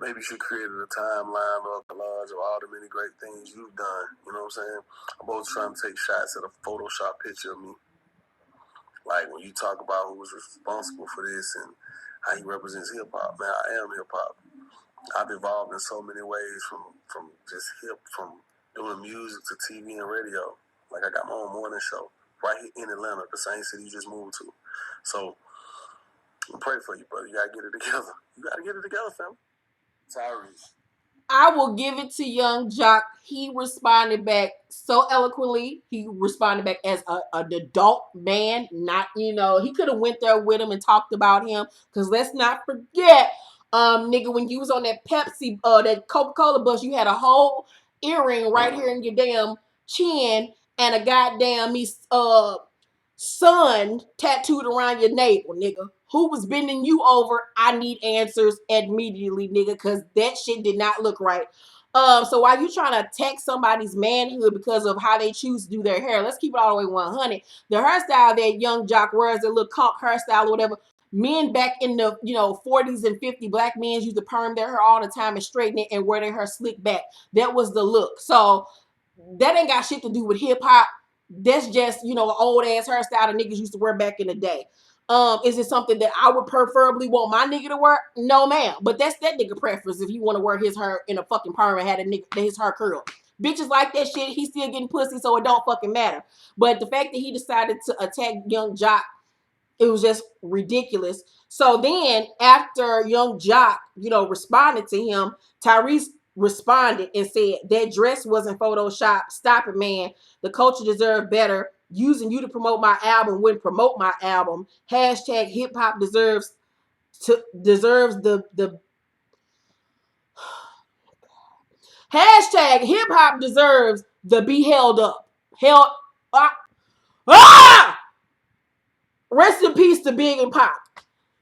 Maybe you should create a timeline or a collage of all the many great things you've done. You know what I'm saying? I'm always trying to take shots at a Photoshop picture of me. Like when you talk about who was responsible for this and how he represents hip hop, man, I am hip hop. I've evolved in so many ways from just from doing music to TV and radio. Like I got my own morning show right here in Atlanta, the same city you just moved to. So I pray for you, brother. You gotta get it together. You gotta get it together, fam. Tyrese. I will give it to Young Jock. He responded back so eloquently. He responded back as an adult man. Not, he could have went there with him and talked about him. Because let's not forget, nigga, when you was on that Pepsi, that Coca-Cola bus, you had a whole earring right here in your damn chin and a goddamn sun tattooed around your navel, nigga. Who was bending you over? I need answers immediately, nigga, because that shit did not look right. So while you trying to attack somebody's manhood because of how they choose to do their hair, let's keep it all the way 100. The hairstyle that Young Jock wears, that little conk hairstyle or whatever, men back in the 40s and 50s, black men used to perm their hair all the time and straighten it and wear their hair slick back. That was the look. So that ain't got shit to do with hip hop. That's just, an old ass hairstyle that niggas used to wear back in the day. Is it something that I would preferably want my nigga to wear? No, ma'am. But that's that nigga preference if he want to wear his hair in a fucking perm and had his hair curl. Bitches like that shit. He still getting pussy, so it don't fucking matter. But the fact that he decided to attack Young Jock, it was just ridiculous. So then after Young Jock, responded to him, Tyrese responded and said, that dress wasn't Photoshop. Stop it, man. The culture deserved better. Using you to promote my album wouldn't promote my album. Hashtag hip hop deserves the hashtag hip hop deserves the be held up. Held Rest in peace to Big and Pop.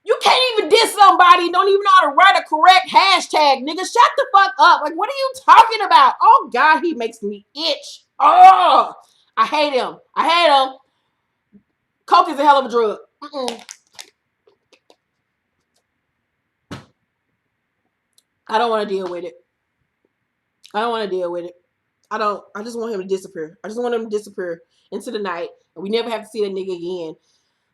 You can't even diss somebody, don't even know how to write a correct hashtag, nigga. Shut the fuck up. Like, what are you talking about? Oh, God, he makes me itch. Oh, I hate him. Coke is a hell of a drug. I don't want to deal with it. I just want him to disappear. I just want him to disappear into the night, and we never have to see that nigga again.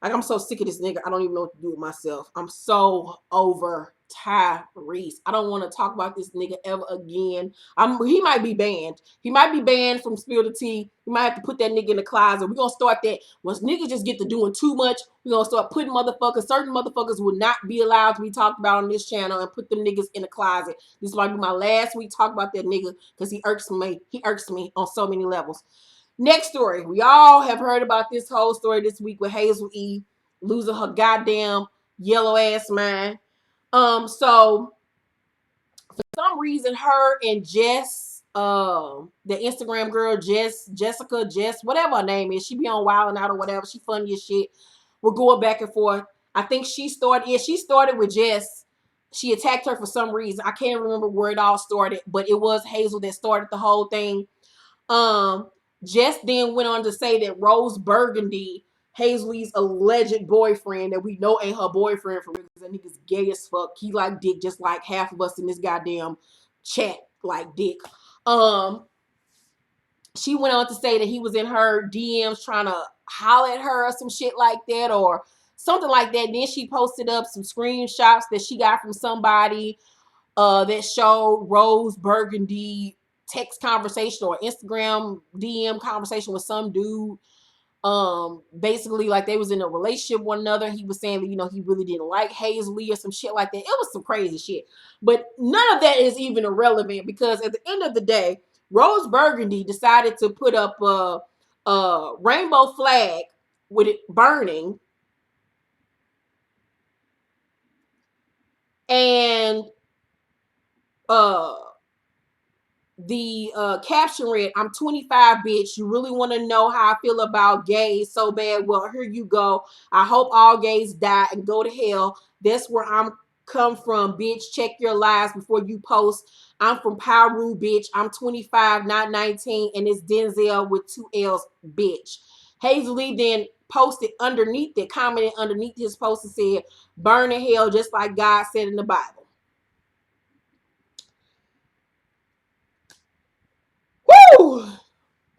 Like, I'm so sick of this nigga. I don't even know what to do with myself. I'm so over Tyrese. I don't want to talk about this nigga ever again. He might be banned. He might be banned from Spill the Tea. We might have to put that nigga in the closet. We're going to start that. Once niggas just get to doing too much, we're going to start putting certain motherfuckers will not be allowed to be talked about on this channel and put them niggas in the closet. This might be my last week talk about that nigga because he irks me. He irks me on so many levels. Next story. We all have heard about this whole story this week with Hazel E losing her goddamn yellow ass mind. So for some reason, her and Jess, the Instagram girl, Jessica, whatever her name is, she be on Wild and Out or whatever. She funny as shit. We're going back and forth. I think she started with Jess. She attacked her for some reason. I can't remember where it all started, but it was Hazel that started the whole thing. Jess then went on to say that Rose Burgundy, Hazel's alleged boyfriend, that we know ain't her boyfriend for real, because that nigga's gay as fuck. He like dick just like half of us in this goddamn chat like dick. She went on to say that he was in her DMs trying to holler at her or some shit like that or something like that. Then she posted up some screenshots that she got from somebody that showed Rose Burgundy text conversation or Instagram DM conversation with some dude. Basically like they was in a relationship with one another. He was saying that, he really didn't like Hazel or some shit like that. It was some crazy shit. But none of that is even irrelevant because at the end of the day, Rose Burgundy decided to put up a rainbow flag with it burning. And the caption read, "I'm 25, bitch. You really want to know how I feel about gays so bad? Well, here you go. I hope all gays die and go to hell. That's where I'm come from, bitch. Check your lies before you post. I'm from Peru, bitch. I'm 25, not 19, and it's Denzel with 2 L's, bitch." Hazel Lee then posted underneath it, commented underneath his post and said, "Burn in hell just like God said in the Bible." Woo!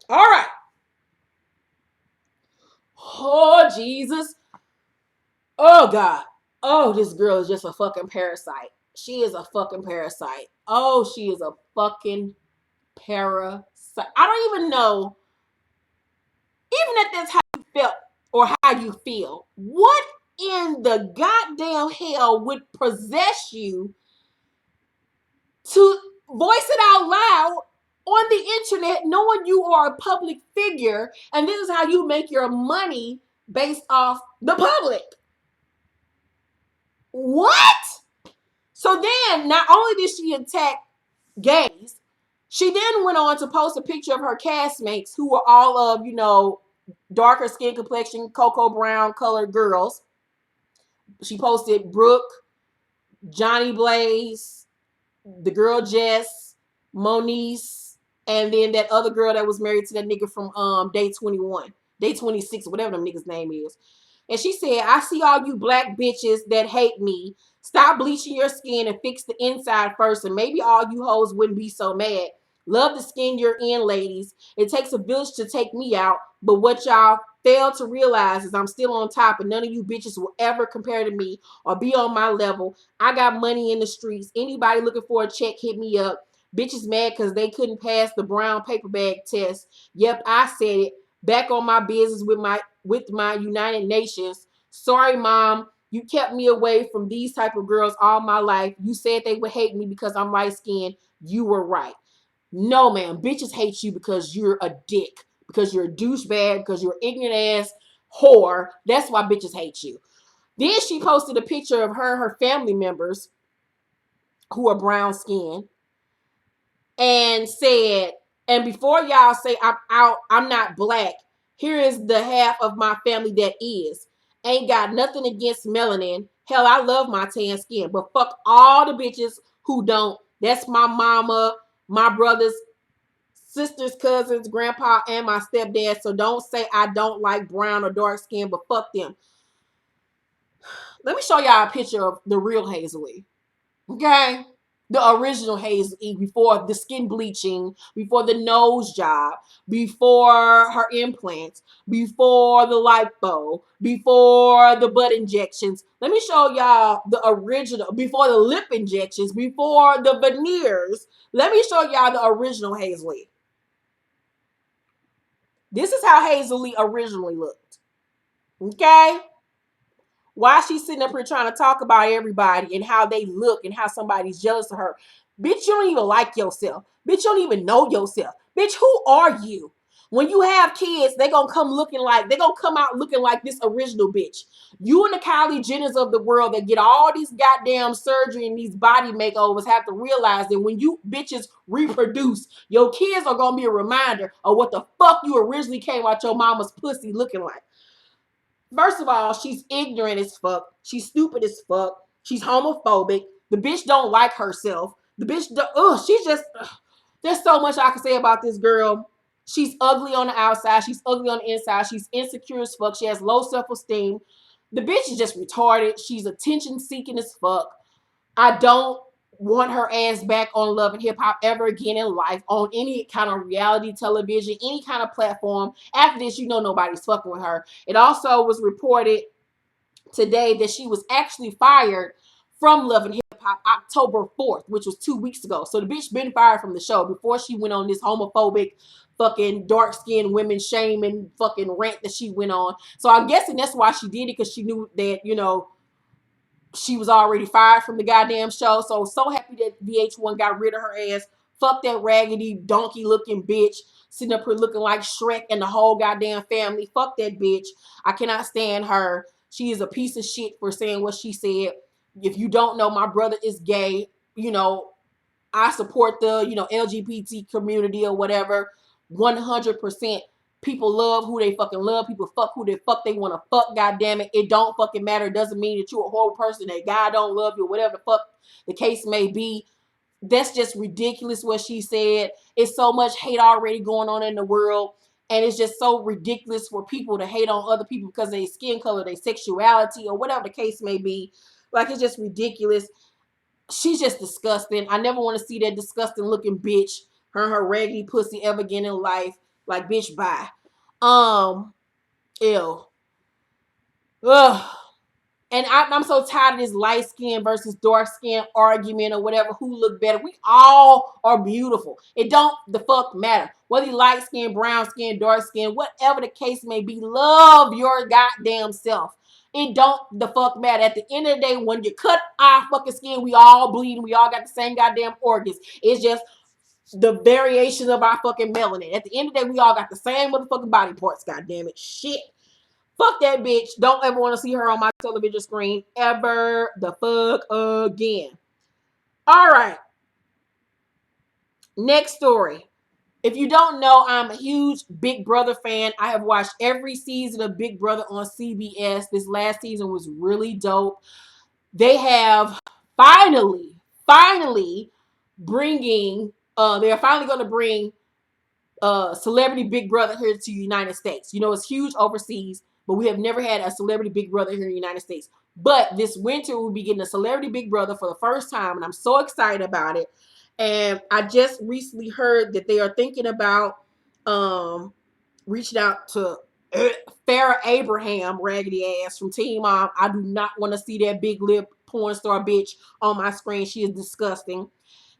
All right. Oh, Jesus. Oh, God. Oh, this girl is just a fucking parasite. She is a fucking parasite. Oh, she is a fucking parasite. I don't even know, even if that's how you felt or how you feel, what in the goddamn hell would possess you to voice it out loud on the internet, knowing you are a public figure, and this is how you make your money based off the public? What? So then, not only did she attack gays, she then went on to post a picture of her castmates who were all of, darker skin complexion, cocoa brown colored girls. She posted Brooke, Johnny Blaze, the girl Jess, Moniece, and then that other girl that was married to that nigga from Day 21, Day 26, whatever them niggas' name is. And she said, "I see all you black bitches that hate me. Stop bleaching your skin and fix the inside first, and maybe all you hoes wouldn't be so mad. Love the skin you're in, ladies. It takes a village to take me out, but what y'all fail to realize is I'm still on top, and none of you bitches will ever compare to me or be on my level. I got money in the streets. Anybody looking for a check, hit me up. Bitches mad because they couldn't pass the brown paper bag test. Yep, I said it. Back on my business with my United Nations. Sorry, mom. You kept me away from these type of girls all my life. You said they would hate me because I'm light skinned. You were right. No, man. Bitches hate you because you're a dick. Because you're a douchebag. Because you're an ignorant ass whore. That's why bitches hate you." Then she posted a picture of her and her family members who are brown skinned and said, "And before y'all say I'm out, I'm not black, here is the half of my family that is. Ain't got nothing against melanin. Hell, I love my tan skin, but fuck all the bitches who don't. That's my mama, my brothers, sisters, cousins, grandpa, and my stepdad. So don't say I don't like brown or dark skin, but fuck them." Let me show y'all a picture of the real Hazel Lee. Okay? The original Hazel Lee before the skin bleaching, before the nose job, before her implants, before the lipo, before the butt injections. Let me show y'all the original, before the lip injections, before the veneers. Let me show y'all the original Hazel Lee. This is how Hazel Lee originally looked. Okay? Why she's sitting up here trying to talk about everybody and how they look and how somebody's jealous of her. Bitch, you don't even like yourself. Bitch, you don't even know yourself. Bitch, who are you? When you have kids, they gonna come out looking like this original bitch. You and the Kylie Jenners of the world that get all these goddamn surgery and these body makeovers have to realize that when you bitches reproduce, your kids are gonna be a reminder of what the fuck you originally came out your mama's pussy looking like. First of all, she's ignorant as fuck. She's stupid as fuck. She's homophobic. The bitch don't like herself. The bitch, she's just, there's so much I can say about this girl. She's ugly on the outside. She's ugly on the inside. She's insecure as fuck. She has low self-esteem. The bitch is just retarded. She's attention seeking as fuck. I don't want her ass back on Love and Hip Hop ever again in life, on any kind of reality television, any kind of platform. After this, nobody's fucking with her. It also was reported today that she was actually fired from Love and Hip Hop October 4th, which was 2 weeks ago. So the bitch been fired from the show before she went on this homophobic fucking dark-skinned women shaming fucking rant that she went on. So I'm guessing that's why she did it, because she knew that, she was already fired from the goddamn show. So happy that VH1 got rid of her ass. Fuck that raggedy donkey looking bitch sitting up here looking like Shrek and the whole goddamn family. Fuck that bitch. I cannot stand her. She is a piece of shit for saying what she said. If you don't know, my brother is gay. I support the, LGBT community or whatever. 100%. People love who they fucking love. People fuck who they fuck they want to fuck. God damn it. It don't fucking matter. It doesn't mean that you're a horrible person, that God don't love you, whatever the fuck the case may be. That's just ridiculous what she said. It's so much hate already going on in the world. And it's just so ridiculous for people to hate on other people because of their skin color, their sexuality, or whatever the case may be. Like, it's just ridiculous. She's just disgusting. I never want to see that disgusting looking bitch, her raggedy pussy ever again in life. Like, bitch, bye. Ew. Ugh. And I'm so tired of this light skin versus dark skin argument or whatever. Who look better? We all are beautiful. It don't the fuck matter. Whether you light skin, brown skin, dark skin, whatever the case may be, love your goddamn self. It don't the fuck matter. At the end of the day, when you cut our fucking skin, we all bleed and we all got the same goddamn organs. It's just the variation of our fucking melanin. At the end of the day, we all got the same motherfucking body parts. Goddamn it. Shit. Fuck that bitch. Don't ever want to see her on my television screen ever the fuck again. All right. Next story. If you don't know, I'm a huge Big Brother fan. I have watched every season of Big Brother on CBS. This last season was really dope. They have finally bringing, they're finally going to bring Celebrity Big Brother here to the United States. You know, it's huge overseas, but we have never had a Celebrity Big Brother here in the United States. But this winter, we'll be getting a Celebrity Big Brother for the first time, and I'm so excited about it. And I just recently heard that they are thinking about reaching out to Farrah Abraham, raggedy ass from Teen Mom. I do not want to see that big lip porn star bitch on my screen. She is disgusting.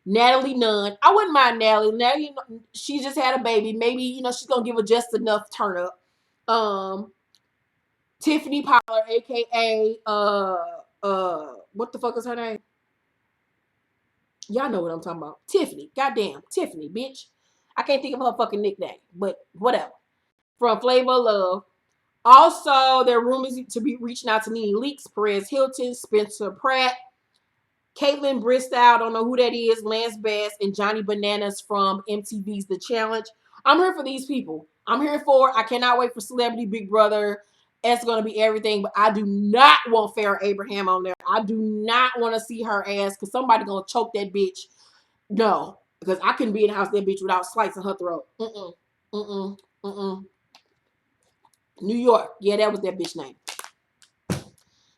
Natalie Nunn. I wouldn't mind Natalie. Natalie, she just had a baby. Maybe, she's going to give her just enough turn up. Tiffany Pollard, a.k.a. What the fuck is her name? Y'all know what I'm talking about. Tiffany. Goddamn. Tiffany, bitch. I can't think of her fucking nickname, but whatever. From Flavor of Love. Also, there are rumors to be reaching out to Nene Leakes, Perez Hilton, Spencer Pratt, Caitlin Bristow, I don't know who that is, Lance Bass, and Johnny Bananas from MTV's The Challenge. I'm here for these people. I cannot wait for Celebrity Big Brother. It's going to be everything, but I do not want Farrah Abraham on there. I do not want to see her ass because somebody going to choke that bitch. No, because I couldn't be in the house with that bitch without slicing her throat. New York. Yeah, that was that bitch name.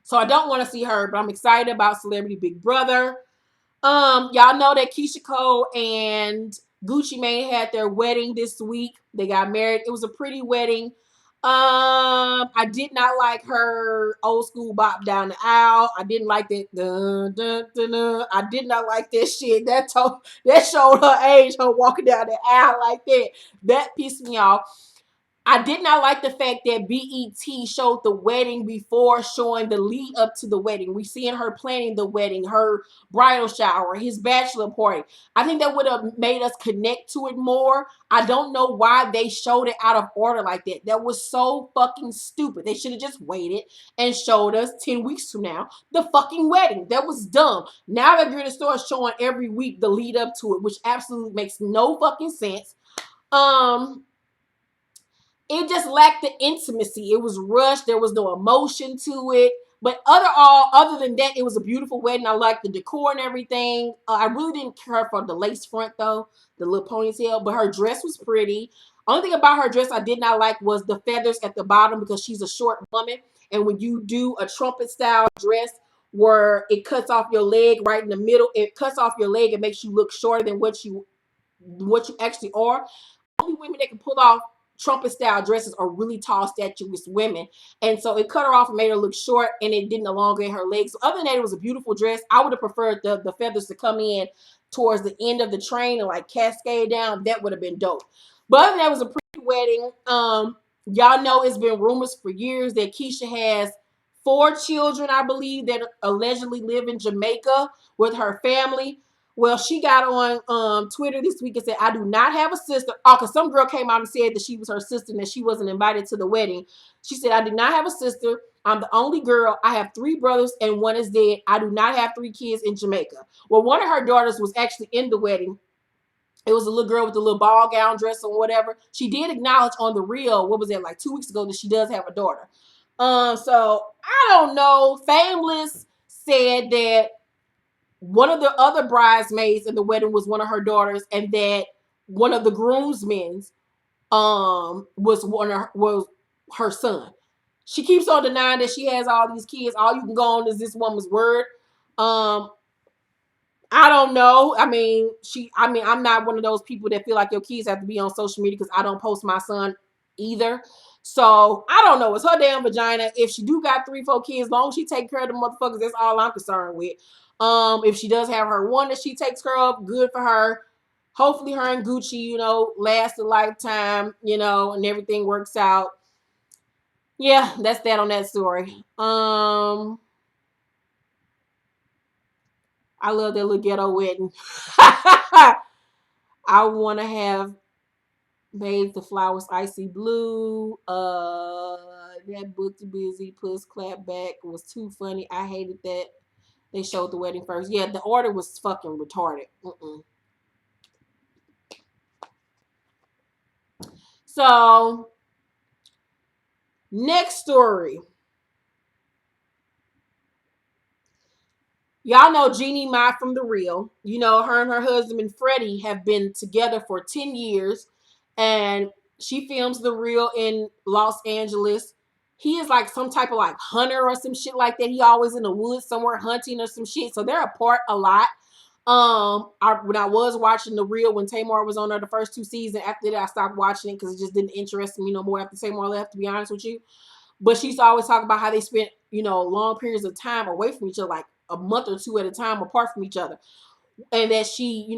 So I don't want to see her, but I'm excited about Celebrity Big Brother. Y'all know that Keisha Cole and Gucci Mane had their wedding this week. They got married. It was a pretty wedding. I did not like her old school bop down the aisle. I didn't like that. Dun, dun, dun, dun. I did not like that shit. That showed her age, her walking down the aisle like that. That pissed me off. I did not like the fact that BET showed the wedding before showing the lead up to the wedding. We seeing her planning the wedding, her bridal shower, his bachelor party. I think that would have made us connect to it more. I don't know why they showed it out of order like that. That was so fucking stupid. They should have just waited and showed us 10 weeks from now the fucking wedding. That was dumb. Now they're going to start showing every week the lead up to it, which absolutely makes no fucking sense. It just lacked the intimacy. It was rushed. There was no emotion to it. But other than that, it was a beautiful wedding. I liked the decor and everything. I really didn't care for the lace front, though, the little ponytail. But her dress was pretty. Only thing about her dress I did not like was the feathers at the bottom because she's a short woman. And when you do a trumpet-style dress where it cuts off your leg right in the middle, it cuts off your leg and makes you look shorter than what you actually are. Only women that can pull off trumpet style dresses are really tall, statuesque women. And so it cut her off and made her look short, and it didn't elongate her legs. So other than that, it was a beautiful dress. I would have preferred the feathers to come in towards the end of the train and like cascade down. That would have been dope. But other than that, it was a pretty wedding. Y'all know it's been rumors for years that Keisha has 4 children, I believe, that allegedly live in Jamaica with her family. Well, she got on Twitter this week and said, I do not have a sister. Oh, because some girl came out and said that she was her sister and that she wasn't invited to the wedding. She said, I do not have a sister. I'm the only girl. I have 3 brothers and one is dead. I do not have 3 kids in Jamaica. Well, one of her daughters was actually in the wedding. It was a little girl with a little ball gown dress or whatever. She did acknowledge on the reel, what was it, like 2 weeks ago, that she does have a daughter. So I don't know. Fameless said that one of the other bridesmaids in the wedding was one of her daughters, and that one of the groomsmen was her son. She keeps on denying that she has all these kids. All you can go on is this woman's word. I don't know. I'm not one of those people that feel like your kids have to be on social media, because I don't post my son either. So I don't know. It's her damn vagina. If she do got 3, 4 kids, long as she take care of the motherfuckers, that's all I'm concerned with. If she does have her one that she takes care of, good for her. Hopefully her and Gucci, last a lifetime, and everything works out. Yeah, that's that on that story. I love that little ghetto wedding. I want to have made the flowers icy blue. That book too busy. Puss clap back was too funny. I hated that they showed the wedding first. Yeah, the order was fucking retarded. So, next story. Y'all know Jeannie Mai from The Real. Her and her husband Freddie have been together for 10 years. And she films The Real in Los Angeles. He is like some type of like hunter or some shit like that. He always in the woods somewhere hunting or some shit. So they're apart a lot. When I was watching The Real, when Tamar was on there the first 2 seasons, after that I stopped watching it because it just didn't interest me no more after Tamar left, to be honest with you. But she used to always talk about how they spent, long periods of time away from each other, like a month or 2 at a time apart from each other. And that she,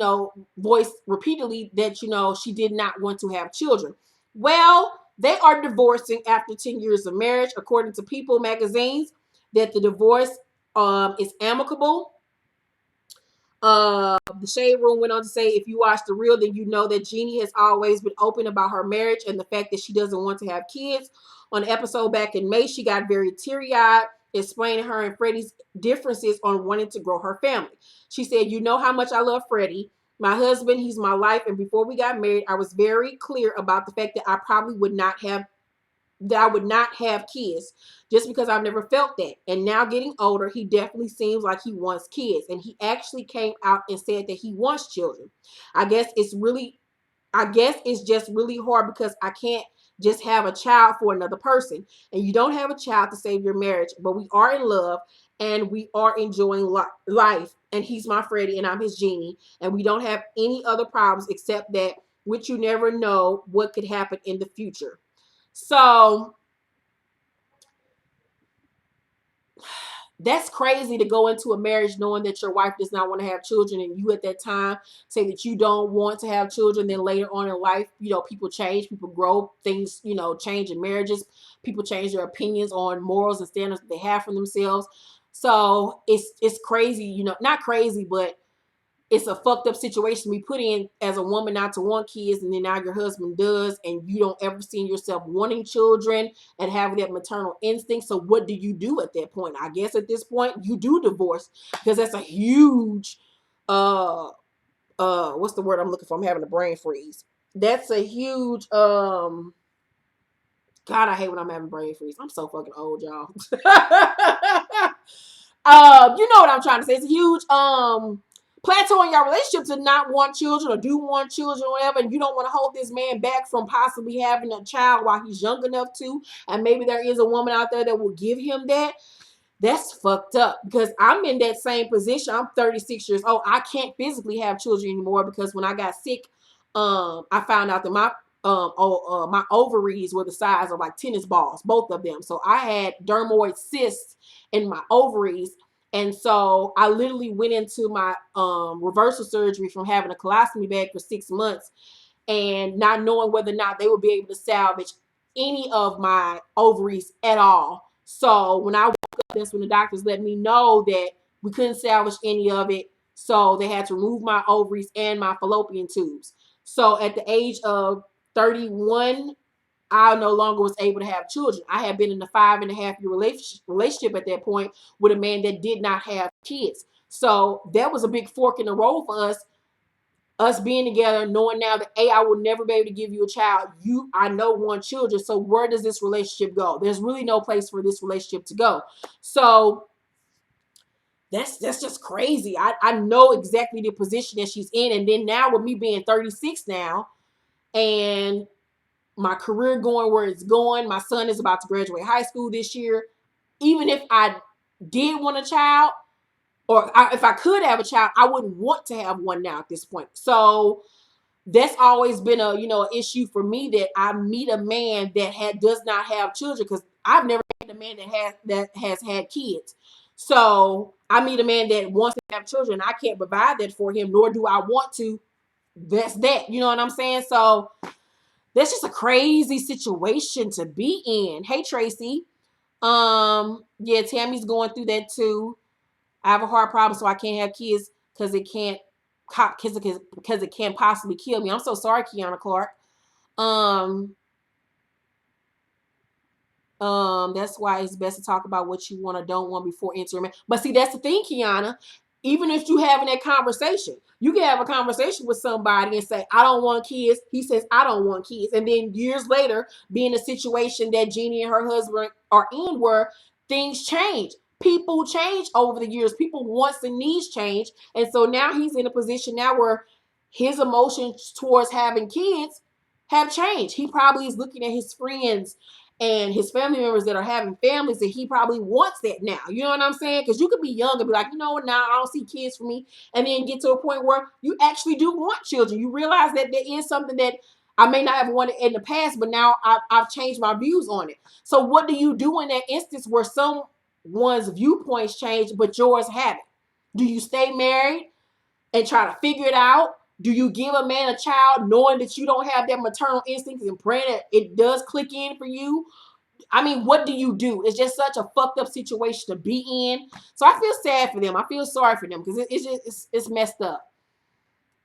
voiced repeatedly that, she did not want to have children. Well, they are divorcing after 10 years of marriage, according to People magazines, that the divorce is amicable. The Shade Room went on to say, if you watch The Real, then you know that Jeannie has always been open about her marriage and the fact that she doesn't want to have kids. On the episode back in May, she got very teary-eyed, explaining her and Freddie's differences on wanting to grow her family. She said, you know how much I love Freddie. My husband, he's my life. And before we got married, I was very clear about the fact that I probably would not have kids, just because I've never felt that. And now getting older, he definitely seems like he wants kids. And he actually came out and said that he wants children. I guess it's just really hard because I can't just have a child for another person. And you don't have a child to save your marriage, but we are in love and we are enjoying life. And he's my Freddie and I'm his Jeannie. And we don't have any other problems except that, which you never know what could happen in the future. So that's crazy to go into a marriage knowing that your wife does not want to have children, and you at that time say that you don't want to have children. Then later on in life, people change, people grow, things, change in marriages. People change their opinions on morals and standards that they have for themselves. So it's crazy, not crazy, but it's a fucked up situation we put in as a woman not to want kids, and then now your husband does, and you don't ever see yourself wanting children and having that maternal instinct. So what do you do at that point? I guess at this point you do divorce, because that's a huge what's the word I'm looking for? I'm having a brain freeze. That's a huge God, I hate when I'm having brain freeze. I'm so fucking old, y'all. You know what I'm trying to say. It's a huge plateau in your relationship to not want children or do want children or whatever, and you don't want to hold this man back from possibly having a child while he's young enough to, and maybe there is a woman out there that will give him that. That's fucked up, because I'm in that same position. I'm 36 years old. I can't physically have children anymore because when I got sick, I found out that my ovaries were the size of like tennis balls, both of them. So I had dermoid cysts in my ovaries. And so I literally went into my reversal surgery from having a colostomy bag for 6 months and not knowing whether or not they would be able to salvage any of my ovaries at all. So when I woke up, that's when the doctors let me know that we couldn't salvage any of it. So they had to remove my ovaries and my fallopian tubes. So at the age of 31, I no longer was able to have children. I had been in a 5.5 year relationship at that point with a man that did not have kids. So that was a big fork in the road for us being together, knowing now that I will never be able to give you a child. I know want children. So where does this relationship go? There's really no place for this relationship to go. So that's just crazy. I know exactly the position that she's in. And then now with me being 36 now and my career going where it's going, my son is about to graduate high school this year. Even if I did want a child, or if I could have a child, I wouldn't want to have one now at this point. So that's always been an issue for me, that I meet a man that does not have children, because I've never met a man that has had kids. So I meet a man that wants to have children. I can't provide that for him, nor do I want to. That's that. You know what I'm saying? So that's just a crazy situation to be in. Hey, Tracy. Yeah, Tammy's going through that too. I have a heart problem, so I can't have kids because it can't possibly kill me. I'm so sorry, Kiana Clark. Um, that's why it's best to talk about what you want or don't want before entering. But see, that's the thing, Kiana. Even if you having that conversation, you can have a conversation with somebody and say, I don't want kids. He says, I don't want kids. And then years later, be in a situation that Jeannie and her husband are in where things change. People change over the years. People wants and needs change. And so now he's in a position now where his emotions towards having kids have changed. He probably is looking at his friends and his family members that are having families, and he probably wants that now. You know what I'm saying? Because you could be young and be like, you know what, now I don't see kids for me. And then get to a point where you actually do want children. You realize that there is something that I may not have wanted in the past, but now I've changed my views on it. So what do you do in that instance where someone's viewpoints change, but yours haven't? Do you stay married and try to figure it out? Do you give a man a child knowing that you don't have that maternal instinct and praying that it does click in for you? I mean, what do you do? It's just such a fucked up situation to be in. So I feel sad for them. I feel sorry for them because it's messed up.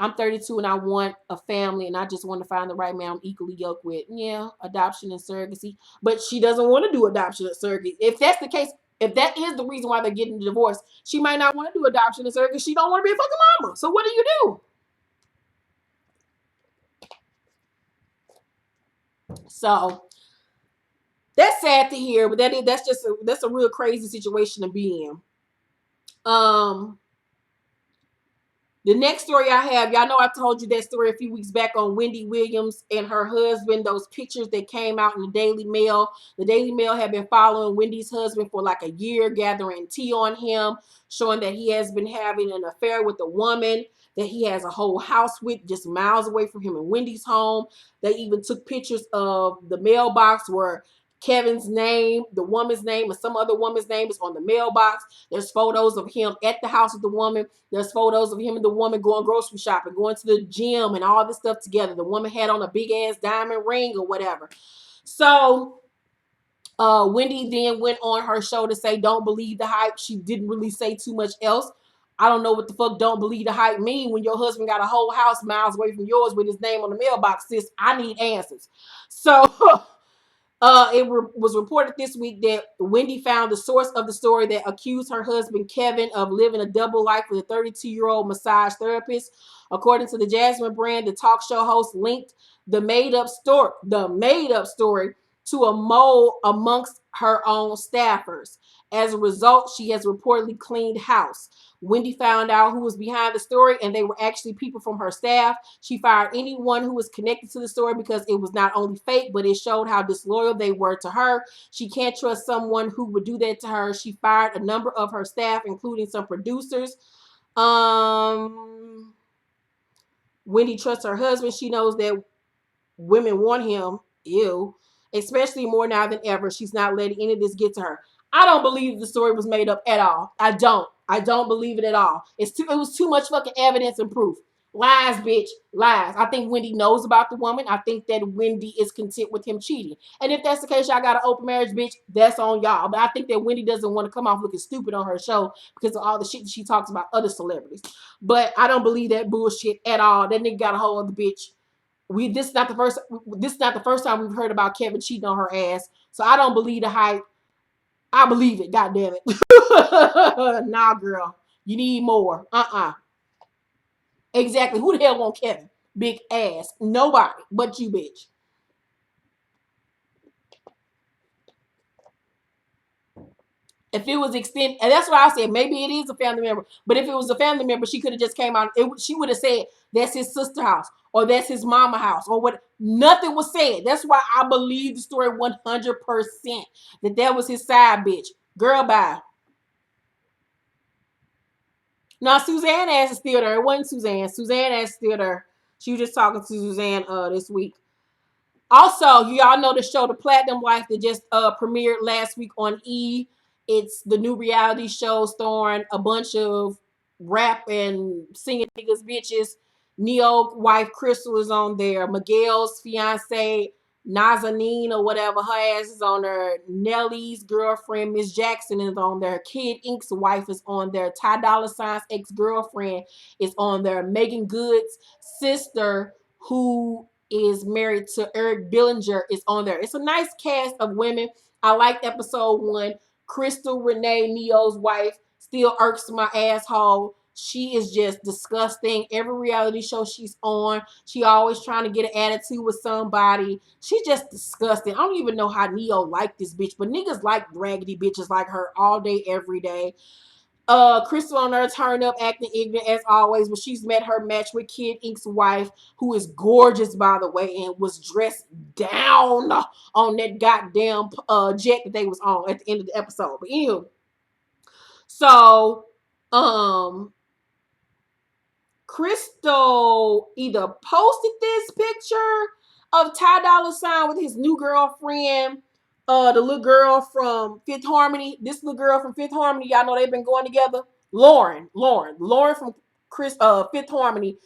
I'm 32 and I want a family, and I just want to find the right man I'm equally yoked with. Yeah, adoption and surrogacy. But she doesn't want to do adoption and surrogacy. If that's the case, if that is the reason why they're getting divorced, she might not want to do adoption and surrogacy. She don't want to be a fucking mama. So what do you do? So that's sad to hear, but that's a real crazy situation to be in. The next story I have, y'all know I told you that story a few weeks back on Wendy Williams and her husband, those pictures that came out in the Daily Mail. The Daily Mail had been following Wendy's husband for like a year, gathering tea on him, showing that he has been having an affair with a woman that he has a whole house with just miles away from him in Wendy's home. They even took pictures of the mailbox where Kevin's name, the woman's name, and some other woman's name is on the mailbox. There's photos of him at the house with the woman. There's photos of him and the woman going grocery shopping, going to the gym, and all this stuff together. The woman had on a big ass diamond ring or whatever. So Wendy then went on her show to say, don't believe the hype. She didn't really say too much else. I don't know what the fuck don't believe the hype mean when your husband got a whole house miles away from yours with his name on the mailbox. Sis, I need answers. So was reported this week that Wendy found the source of the story that accused her husband Kevin of living a double life with a 32-year-old massage therapist. According to the Jasmine brand, the talk show host linked the made-up story to a mole amongst her own staffers. As a result, she has reportedly cleaned house. Wendy found out who was behind the story, and they were actually people from her staff. She fired anyone who was connected to the story because it was not only fake, but it showed how disloyal they were to her. She can't trust someone who would do that to her. She fired a number of her staff, including some producers. Wendy trusts her husband. She knows that women want him. Ew. Especially more now than ever. She's not letting any of this get to her. I don't believe the story was made up at all. I don't believe it at all. It was too much fucking evidence and proof. Lies, bitch. Lies. I think Wendy knows about the woman. I think that Wendy is content with him cheating. And if that's the case, y'all got an open marriage, bitch, that's on y'all. But I think that Wendy doesn't want to come off looking stupid on her show because of all the shit that she talks about other celebrities. But I don't believe that bullshit at all. That nigga got a whole other bitch This is not the first time we've heard about Kevin cheating on her ass. So I don't believe the hype. I believe it. God damn it. Nah, girl. You need more. Exactly. Who the hell want Kevin? Big ass. Nobody but you, bitch. If it was extended, and that's what I said, maybe it is a family member. But if it was a family member, she could have just came out. She would have said that's his sister house or that's his mama house or what. Nothing was said. That's why I believe the story 100% that was his side bitch. Girl, bye. Now Suzanne ass is still there. It wasn't Suzanne. Suzanne ass is still there. She was just talking to Suzanne this week. Also, you all know the show The Platinum Life that just premiered last week on E! It's the new reality show starring a bunch of rap and singing niggas bitches. Neo wife Crystal is on there. Miguel's fiance Nazanin or whatever, her ass is on there. Nelly's girlfriend Miss Jackson is on there. Kid Ink's wife is on there. Ty Dolla Sign's ex-girlfriend is on there. Megan Good's sister, who is married to Eric Billinger, is on there. It's a nice cast of women. I liked episode 1. Crystal Renee, Neo's wife, still irks my asshole. She is just disgusting. Every reality show she's on, she always trying to get an attitude with somebody. She's just disgusting. I don't even know how Neo liked this bitch, but niggas like raggedy bitches like her all day, every day. Crystal on her turn up acting ignorant as always, but she's met her match with Kid Ink's wife, who is gorgeous by the way, and was dressed down on that goddamn jet that they was on at the end of the episode. But anywho, so Crystal either posted this picture of Ty Dolla Sign with his new girlfriend, the little girl from Fifth Harmony. This little girl from Fifth Harmony, y'all know they've been going together. Lauren from Fifth Harmony.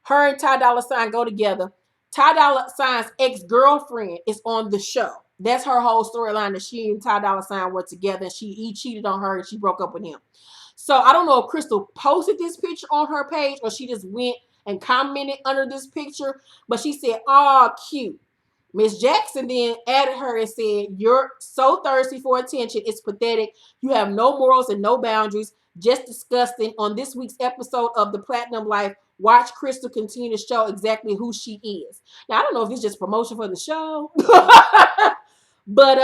Her and Ty Dolla Sign go together. Ty Dolla Sign's ex-girlfriend is on the show. That's her whole storyline, that she and Ty Dolla Sign were together. And he cheated on her and she broke up with him. So I don't know if Crystal posted this picture on her page or she just went and commented under this picture, but she said, "Oh, cute." Miss Jackson then added her and said, "You're so thirsty for attention. It's pathetic. You have no morals and no boundaries. Just disgusting." On this week's episode of The Platinum Life, watch Crystal continue to show exactly who she is. Now, I don't know if it's just promotion for the show, but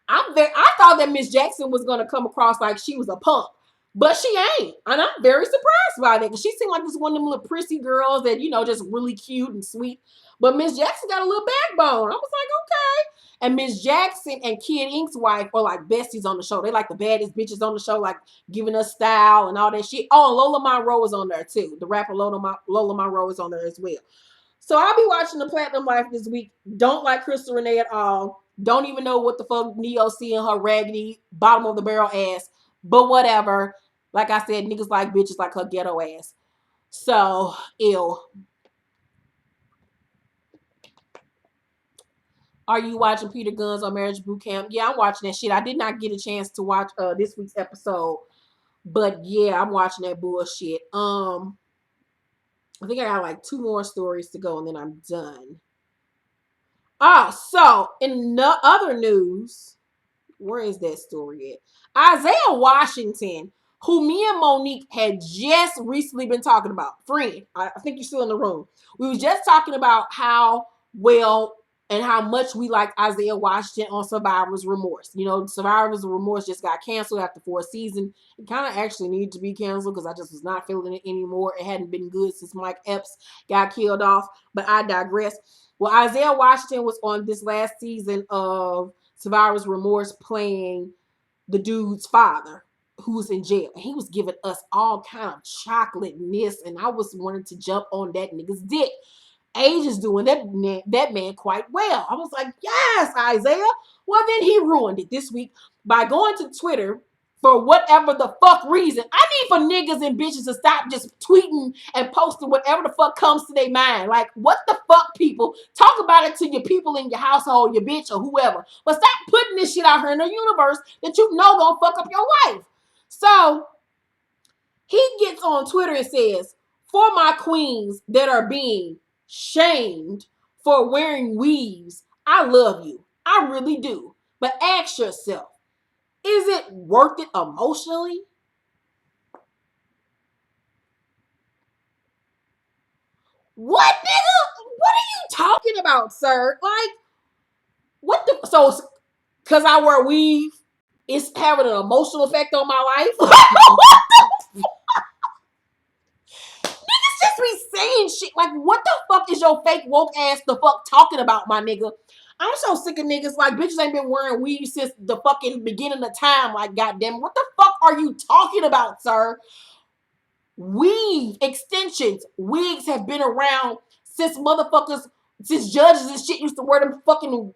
I thought that Miss Jackson was gonna come across like she was a punk, but she ain't, and I'm very surprised by that because she seemed like this one of them little prissy girls that just really cute and sweet. But Miss Jackson got a little backbone. I was like, okay. And Miss Jackson and Kid Ink's wife are like besties on the show. They like the baddest bitches on the show, like giving us style and all that shit. Oh, and Lola Monroe is on there too. The rapper Lola Monroe is on there as well. So I'll be watching The Platinum Life this week. Don't like Crystal Renee at all. Don't even know what the fuck Neo see in her raggedy bottom of the barrel ass. But whatever. Like I said, niggas like bitches like her ghetto ass. So, ew. Are you watching Peter Guns on Marriage Boot Camp? Yeah, I'm watching that shit. I did not get a chance to watch this week's episode. But yeah, I'm watching that bullshit. I think I got like 2 more stories to go and then I'm done. So in the other news, where is that story at? Isaiah Washington, who me and Monique had just recently been talking about. Friend, I think you're still in the room. We was just talking about how well and how much we like Isaiah Washington on Survivor's Remorse. Survivor's Remorse just got canceled after 4 seasons. It kind of actually needed to be canceled because I just was not feeling it anymore. It hadn't been good since Mike Epps got killed off, but I digress. Well, Isaiah Washington was on this last season of Survivor's Remorse playing the dude's father who's in jail. He was giving us all kind of chocolateness, and I was wanting to jump on that nigga's dick. Age is doing that man quite well. I was like, yes, Isaiah. Well, then he ruined it this week by going to Twitter for whatever the fuck reason. I need for niggas and bitches to stop just tweeting and posting whatever the fuck comes to their mind. Like, what the fuck, people? Talk about it to your people in your household, your bitch, or whoever. But stop putting this shit out here in the universe that you know gonna fuck up your life. So, he gets on Twitter and says, "For my queens that are being shamed for wearing weaves, I love you. I really do. But ask yourself, is it worth it emotionally? What, nigga? What are you talking about, sir? Like, what the? So, because I wear weave, it's having an emotional effect on my life? What the niggas just be saying shit. Like, what the fuck is your fake woke ass the fuck talking about, my nigga? I'm so sick of niggas. Like, bitches ain't been wearing weave since the fucking beginning of time. Like, goddamn, what the fuck are you talking about, sir? Weave extensions, wigs have been around since motherfuckers, since judges and shit used to wear them fucking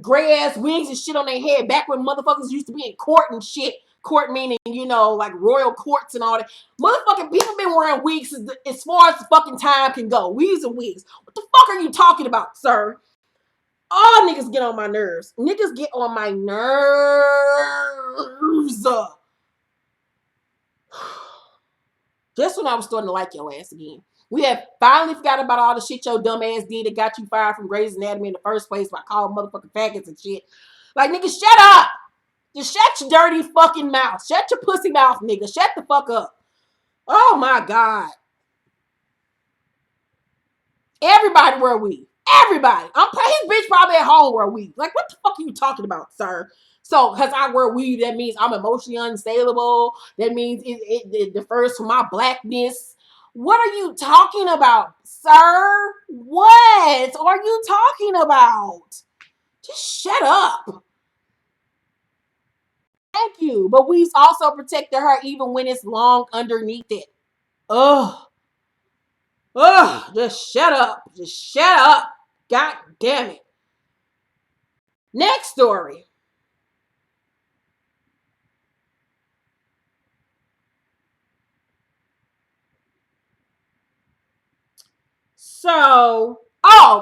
gray ass wigs and shit on their head back when motherfuckers used to be in court and shit. Court meaning, you know, like royal courts and all that. Motherfucking people been wearing wigs as far as the fucking time can go. Weaves and wigs. What the fuck are you talking about, sir? All niggas get on my nerves. Niggas get on my nerves. Just when I was starting to like your ass again. We have finally forgot about all the shit your dumb ass did that got you fired from Grey's Anatomy in the first place by calling motherfucking faggots and shit. Like, nigga, shut up. Just shut your dirty fucking mouth. Shut your pussy mouth, nigga. Shut the fuck up. Oh my God. Everybody wear weave. Everybody. His bitch probably at home wear weave. Like, what the fuck are you talking about, sir? So, because I wear weave, that means I'm emotionally unstable. That means it differs from my blackness. What are you talking about, sir? What are you talking about? Just shut up. Thank you. But we've also protected her even when it's long underneath it. Ugh. Ugh. Just shut up. Just shut up. God damn it. Next story. So,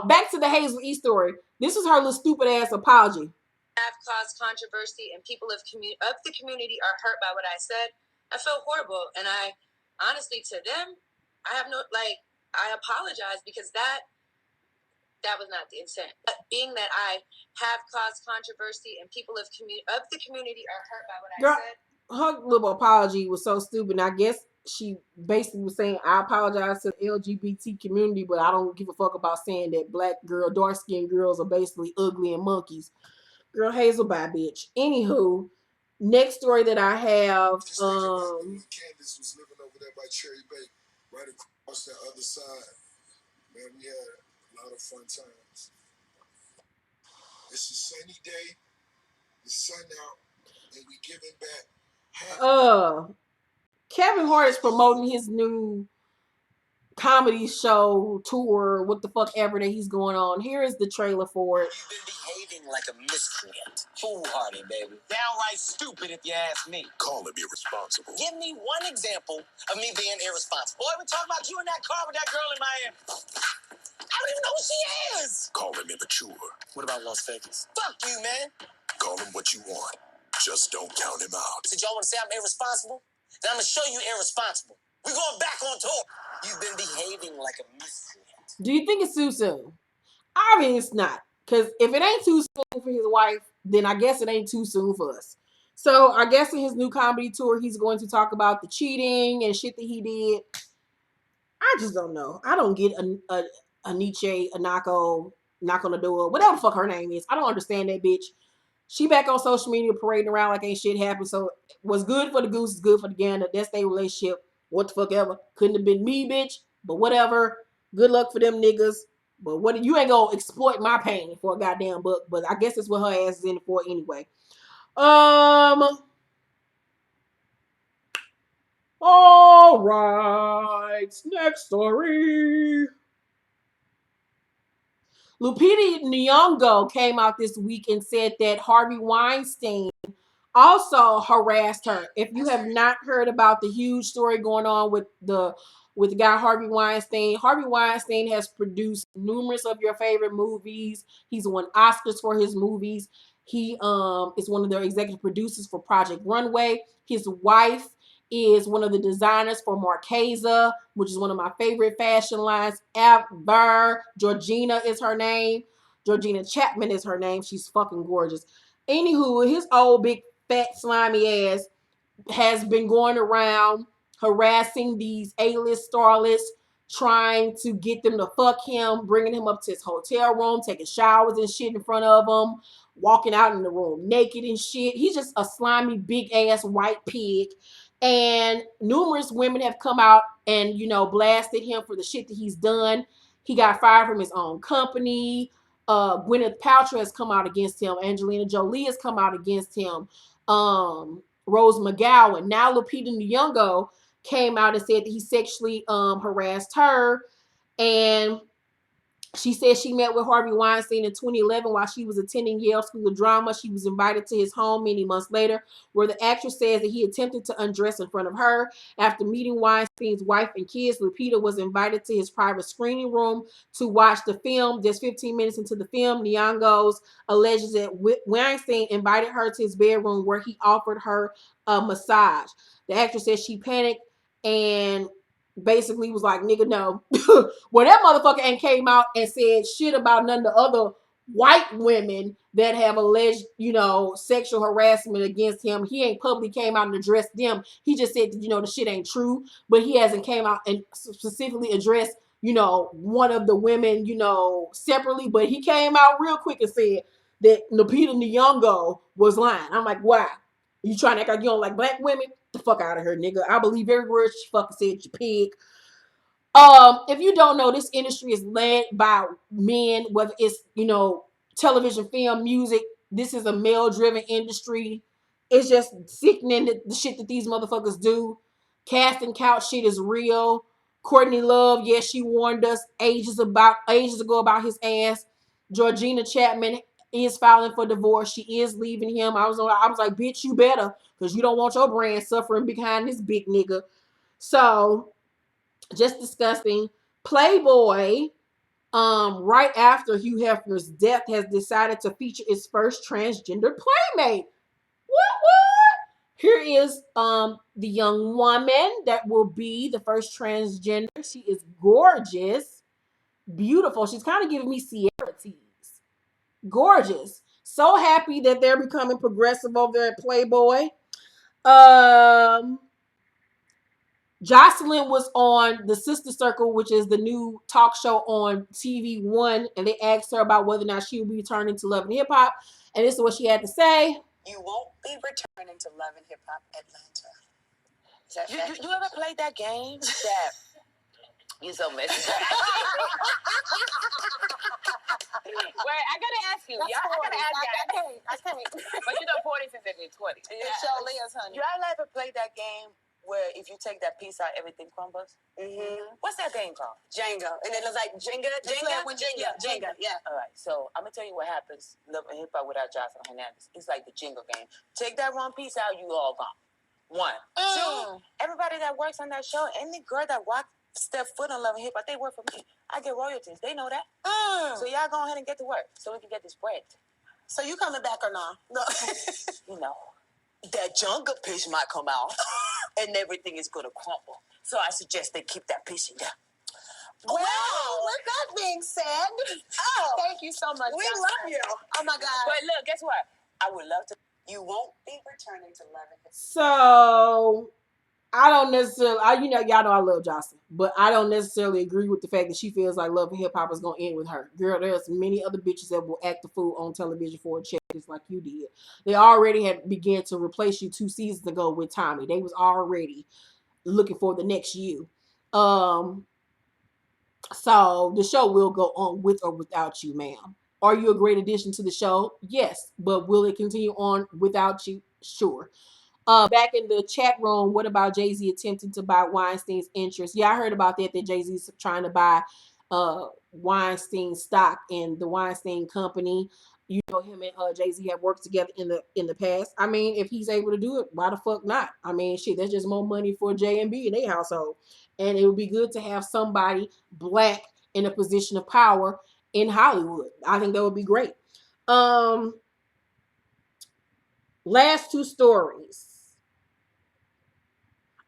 back to the Hazel E story. This was her little stupid ass apology. Have caused controversy and people of the community are hurt by what I said. I felt horrible, and I honestly, to them, I have no, like, I apologize because that was not the intent. But being that I have caused controversy and people of the community are hurt by what I said. Her little apology was so stupid. I guess she basically was saying, I apologize to the LGBT community, but I don't give a fuck about saying that black girl, dark skinned girls are basically ugly and monkeys. Girl, Hazel, bye, bitch. Anywho, next story that I have. Candace was living over there by Cherry Bay, right across the other side. Man, we had a lot of fun times. It's a sunny day, the sun out, and we giving back. Kevin Hart is promoting his new comedy show tour, what the fuck ever that he's going on. Here is the trailer for it. You've been behaving like a miscreant. Foolhardy, baby. Downright stupid if you ask me. Call him irresponsible. Give me one example of me being irresponsible. Boy, we talking about you in that car with that girl in Miami. I don't even know who she is. Call him immature. What about Las Vegas? Fuck you, man. Call him what you want. Just don't count him out. Did y'all want to say I'm irresponsible? Then I'm going to show you irresponsible. We're going back on tour. You've been behaving like a miscreant. Do you think it's too soon? I mean, it's not. Because if it ain't too soon for his wife, then I guess it ain't too soon for us. So I guess in his new comedy tour, he's going to talk about the cheating and shit that he did. I just don't know. I don't get a Nietzsche, a knock on the door, whatever the fuck her name is. I don't understand that bitch. She back on social media parading around like ain't shit happened. So what's good for the goose is good for the gander. That's their relationship. What the fuck ever. Couldn't have been me, bitch. But whatever. Good luck for them niggas. But what you ain't gonna exploit my pain for a goddamn book. But I guess that's what her ass is in it for anyway. All right. Next story. Lupita Nyong'o came out this week and said that Harvey Weinstein also harassed her. If you have not heard about the huge story going on with the guy Harvey Weinstein has produced numerous of your favorite movies. He's won Oscars for his movies. He is one of the executive producers for Project Runway. His wife is one of the designers for Marquesa, which is one of my favorite fashion lines ever. Georgina is her name. Georgina Chapman is her name. She's fucking gorgeous. Anywho, his old big fat slimy ass has been going around harassing these A-list starlets, trying to get them to fuck him, bringing him up to his hotel room, taking showers and shit in front of him, walking out in the room naked and shit. He's just a slimy, big ass white pig. And numerous women have come out and, blasted him for the shit that he's done. He got fired from his own company. Gwyneth Paltrow has come out against him. Angelina Jolie has come out against him. Rose McGowan. Now Lupita Nyong'o came out and said that he sexually harassed her, and she said she met with Harvey Weinstein in 2011 while she was attending Yale School of Drama. She was invited to his home many months later, where the actress says that he attempted to undress in front of her. After meeting Weinstein's wife and kids, Lupita was invited to his private screening room to watch the film. Just 15 minutes into the film, Nyong'o alleges that Weinstein invited her to his bedroom where he offered her a massage. The actress says she panicked and basically was like, nigga, no. Well, that motherfucker ain't came out and said shit about none of the other white women that have alleged, sexual harassment against him. He ain't publicly came out and addressed them. He just said that, the shit ain't true, but he hasn't came out and specifically addressed, one of the women, separately, but he came out real quick and said that Lupita Nyong'o was lying. I'm like, why? You trying to act like you don't like black women? The fuck out of her, nigga. I believe every word she fucking said, you pig. If you don't know, this industry is led by men, whether it's, television, film, music. This is a male-driven industry. It's just sickening the shit that these motherfuckers do. Casting couch shit is real. Courtney Love, yes, she warned us ages ago about his ass. Georgina Chapman is filing for divorce. She is leaving him. I was like, bitch, you better, because you don't want your brand suffering behind this big nigga. So, just disgusting. Playboy, right after Hugh Hefner's death, has decided to feature its first transgender playmate. What? Here is the young woman that will be the first transgender. She is gorgeous, beautiful. She's kind of giving me Sierra tease. Gorgeous. So happy that they're becoming progressive over there at Playboy. Jocelyn was on the Sister Circle, which is the new talk show on TV One, and they asked her about whether or not she would be returning to Love and Hip Hop, and this is what she had to say. You won't be returning to Love and Hip Hop Atlanta. Is that you ever played that game that you so messy? Wait, I gotta ask you. I gotta ask you. I can't. But 40 since they're 20. Yeah. It surely is, honey. You ever play that game where if you take that piece out, everything crumbles? Mm-hmm. What's that game called? Jenga. And it looks like Jenga. Jenga. Yeah. All right. So I'm gonna tell you what happens. Love and Hip Hop without Jocelyn Hernandez. It's like the Jenga game. Take that wrong piece out, you all gone. One. Two. Everybody that works on that show, any girl that step foot on Love and Hip Hop, they work for me. I get royalties. They know that. So y'all go ahead and get to work so we can get this bread. So you coming back or not? No. That Jenga piece might come out and everything is going to crumble. So I suggest they keep that piece in there. Well, with that being said, thank you so much. We love you. Oh my God. But look, guess what? I would love to. You won't be returning to Love and Hip Hop. So I don't necessarily, y'all know I love Jocelyn, but I don't necessarily agree with the fact that she feels like Love and Hip Hop is going to end with her. Girl, there's many other bitches that will act the fool on television for a check just like you did. They already had began to replace you 2 seasons ago with Tommy. They was already looking for the next you. So the show will go on with or without you, ma'am. Are you a great addition to the show? Yes. But will it continue on without you? Sure. Back in the chat room, what about Jay-Z attempting to buy Weinstein's interest? Yeah, I heard about that Jay-Z's trying to buy Weinstein stock in the Weinstein company. Him and Jay-Z have worked together in the past. I mean, if he's able to do it, why the fuck not? I mean, shit, that's just more money for J&B in their household. And it would be good to have somebody black in a position of power in Hollywood. I think that would be great. Last 2 stories.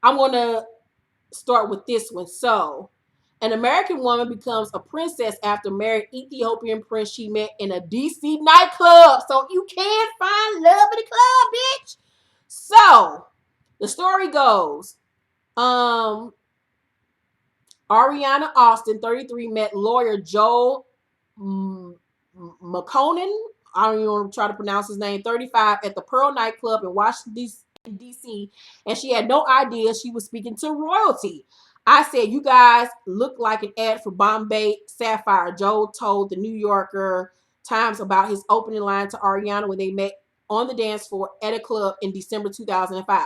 I'm going to start with this one. So, an American woman becomes a princess after marrying Ethiopian prince she met in a DC nightclub. So you can find love in the club, bitch. So the story goes, Ariana Austin, 33, met lawyer Joel McConan. I don't even want to try to pronounce his name. 35 at the Pearl nightclub in Washington D.C. and she had no idea she was speaking to royalty. I said, "You guys look like an ad for Bombay Sapphire." Joel told the New Yorker Times about his opening line to Ariana when they met on the dance floor at a club in December 2005.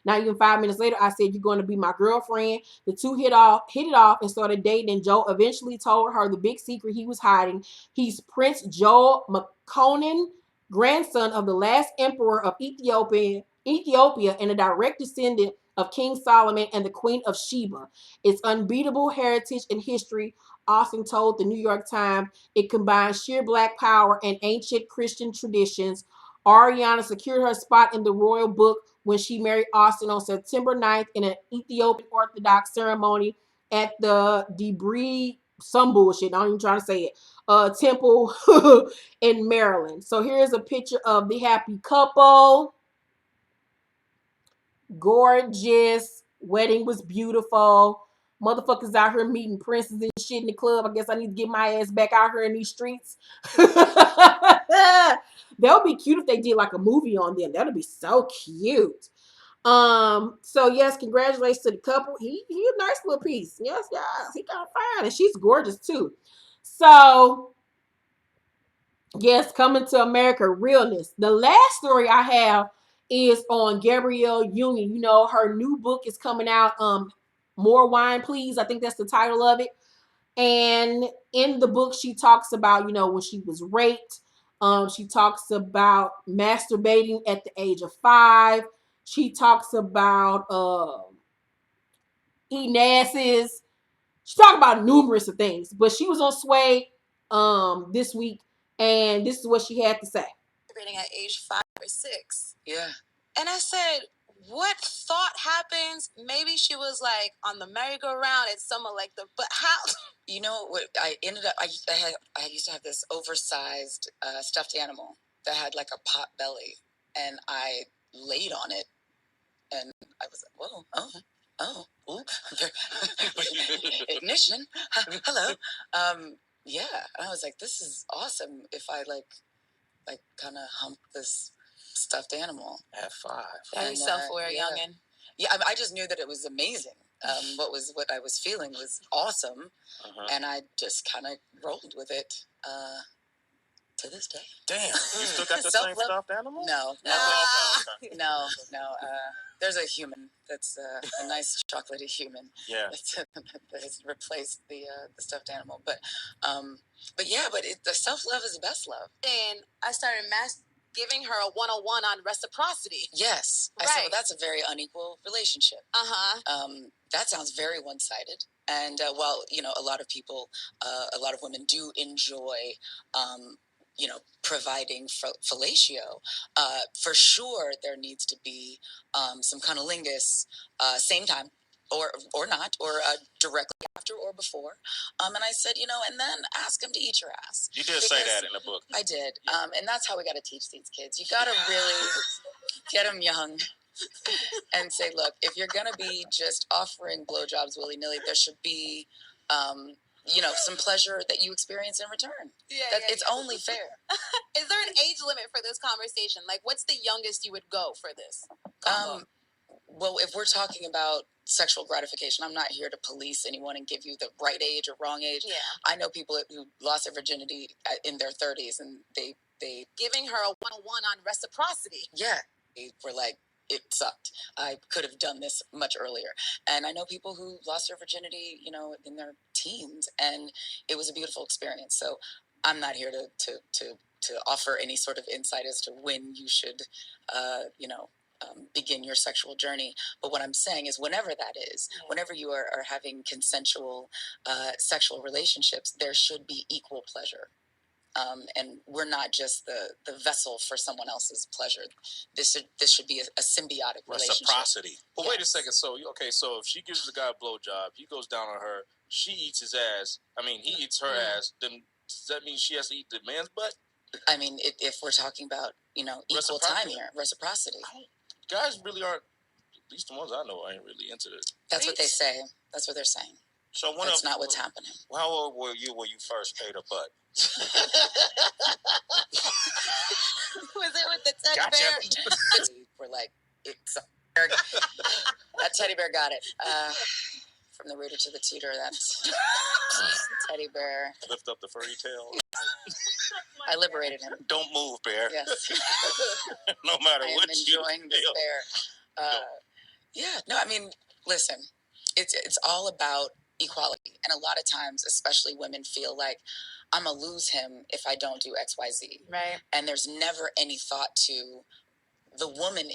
Not even 5 minutes later, I said, "You're going to be my girlfriend." The two hit it off, and started dating. And Joe eventually told her the big secret he was hiding. He's Prince Joel McConan, grandson of the last emperor of Ethiopia, and a direct descendant of King Solomon and the Queen of Sheba. It's unbeatable heritage and history, Austin told the New York Times. It combines sheer Black power and ancient Christian traditions. Ariana secured her spot in the royal book when she married Austin on September 9th in an Ethiopian Orthodox ceremony at the Debris, some bullshit, I'm even trying to say it, temple in Maryland. So here's a picture of the happy couple. Gorgeous. Wedding was beautiful. Motherfuckers out here meeting princes and shit in the club. I guess I need to get my ass back out here in these streets. That would be cute if they did like a movie on them. That would be so cute. So yes, congratulations to the couple. He a nice little piece. Yes, he got fine, and she's gorgeous too. So yes, coming to America, realness. The last story I have is on Gabrielle Union. You know, her new book is coming out. More Wine, Please. I think that's the title of it. And in the book, she talks about, when she was raped. She talks about masturbating at the age of 5. She talks about eating asses. She talked about numerous of things. But she was on Sway this week, and this is what she had to say. At age 5 or 6. Yeah. And I said, what thought happens? Maybe she was like on the merry-go-round at summer, like but how? You know what? I ended up. I used to have this oversized stuffed animal that had like a pot belly, and I laid on it, and I was like, "Whoa, ooh, ignition, hello." Yeah, and I was like, "This is awesome." If I like kind of hump this stuffed animal at 5. Very self-aware youngin. Yeah, I just knew that it was amazing. What I was feeling was awesome, and I just kind of rolled with it to this day. Damn, you still got the same stuffed animal? No, Okay. no. There's a human that's a nice chocolatey human. Yeah, that has replaced the stuffed animal. But the self love is the best love. And I started giving her a 101 on reciprocity. Yes, right. I said, well, that's a very unequal relationship. That sounds very one sided. And while a lot of people, a lot of women do enjoy. Providing fellatio, for sure there needs to be some cunnilingus, same time or not, or directly after or before. And I said, and then ask them to eat your ass. You did say that in the book. I did. And that's how we got to teach these kids. You got to really get them young and say, look, if you're going to be just offering blowjobs willy-nilly, there should be some pleasure that you experience in return. It's only fair. Is there an age limit for this conversation? Like, what's the youngest you would go for this? Well, if we're talking about sexual gratification, I'm not here to police anyone and give you the right age or wrong age. Yeah. I know people who lost their virginity in their 30s, and they giving her a 101 on reciprocity. Yeah, they were like, it sucked. I could have done this much earlier. And I know people who lost their virginity, in their teens, and it was a beautiful experience. So I'm not here to offer any sort of insight as to when you should, begin your sexual journey. But what I'm saying is, whenever that is, whenever you are having consensual sexual relationships, there should be equal pleasure. And we're not just the vessel for someone else's pleasure. This should be a symbiotic relationship. Reciprocity. But wait a second. So if she gives the guy a blowjob, he goes down on her, she eats his ass. I mean, he eats her ass. Then does that mean she has to eat the man's butt? I mean, if we're talking about equal time here, reciprocity. Guys really aren't. At least the ones I know ain't really into this. That's what they say. That's what they're saying. So that's not what's happening. How old were you when you first ate a butt? Was it with the teddy bear? We're like, that teddy bear got it. From the rooter to the tutor, that's teddy bear. Lift up the furry tail. I liberated him. Don't move, bear. Yes. No matter what you enjoying this bear. Yeah. No, I mean, listen, it's all about equality. And a lot of times, especially women, feel like I'm going to lose him if I don't do X, Y, Z. Right. And there's never any thought to the woman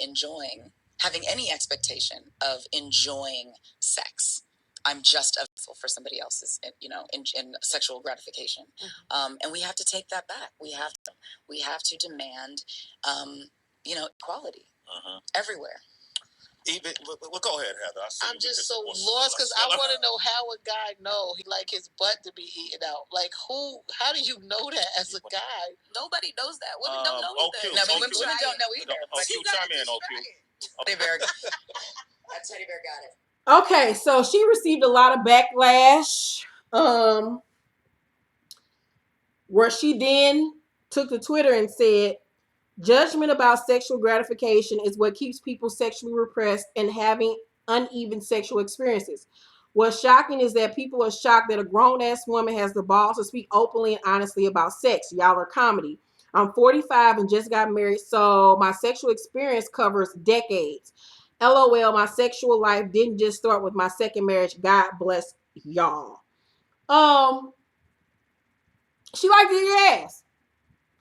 having any expectation of enjoying sex. I'm just a vessel for somebody else's, in sexual gratification. Mm-hmm. And we have to take that back. We have to demand, equality everywhere. Even, well, go ahead, Heather. I'm just so lost because I want to know how a guy know he like his butt to be eaten out. Like how do you know that as a guy? Nobody knows that. Women don't know either. No, women don't know either. OQ, chime in, OQ. Teddy bear. That teddy bear got it. Okay, so she received a lot of backlash. Where she then took to Twitter and said, judgment about sexual gratification is what keeps people sexually repressed and having uneven sexual experiences. What's shocking is that people are shocked that a grown-ass woman has the balls to speak openly and honestly about sex. Y'all are comedy. I'm 45 and just got married, so my sexual experience covers decades. LOL, my sexual life didn't just start with my second marriage. God bless y'all. She liked to eat your ass.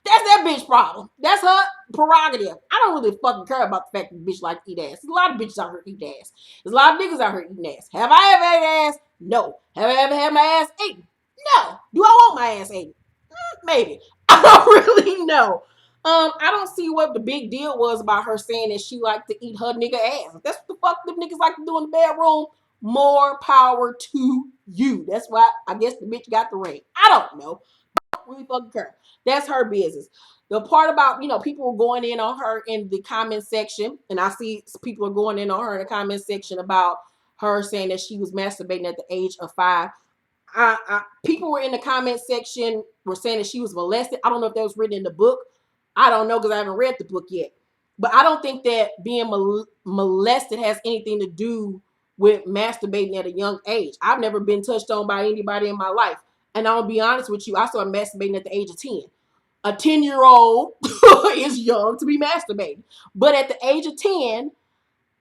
That's that bitch problem. That's her prerogative. I don't really fucking care about the fact that the bitch like to eat ass. There's a lot of bitches out here eating ass. There's a lot of niggas out here eating ass. Have I ever ate ass? No. Have I ever had my ass eaten? No. Do I want my ass eaten? Maybe. I don't really know. I don't see what the big deal was about her saying that she liked to eat her nigga ass. If that's what the fuck them niggas like to do in the bedroom, more power to you. That's why I guess the bitch got the ring. I don't know. I don't really fucking care. That's her business. The part about, people were going in on her in the comment section, and I see people are going in on her in the comment section about her saying that she was masturbating at the age of 5. People were in the comment section were saying that she was molested. I don't know if that was written in the book. I don't know because I haven't read the book yet. But I don't think that being molested has anything to do with masturbating at a young age. I've never been touched on by anybody in my life. And I'll be honest with you, I started masturbating at the age of 10. A 10-year-old is young to be masturbating. But at the age of 10,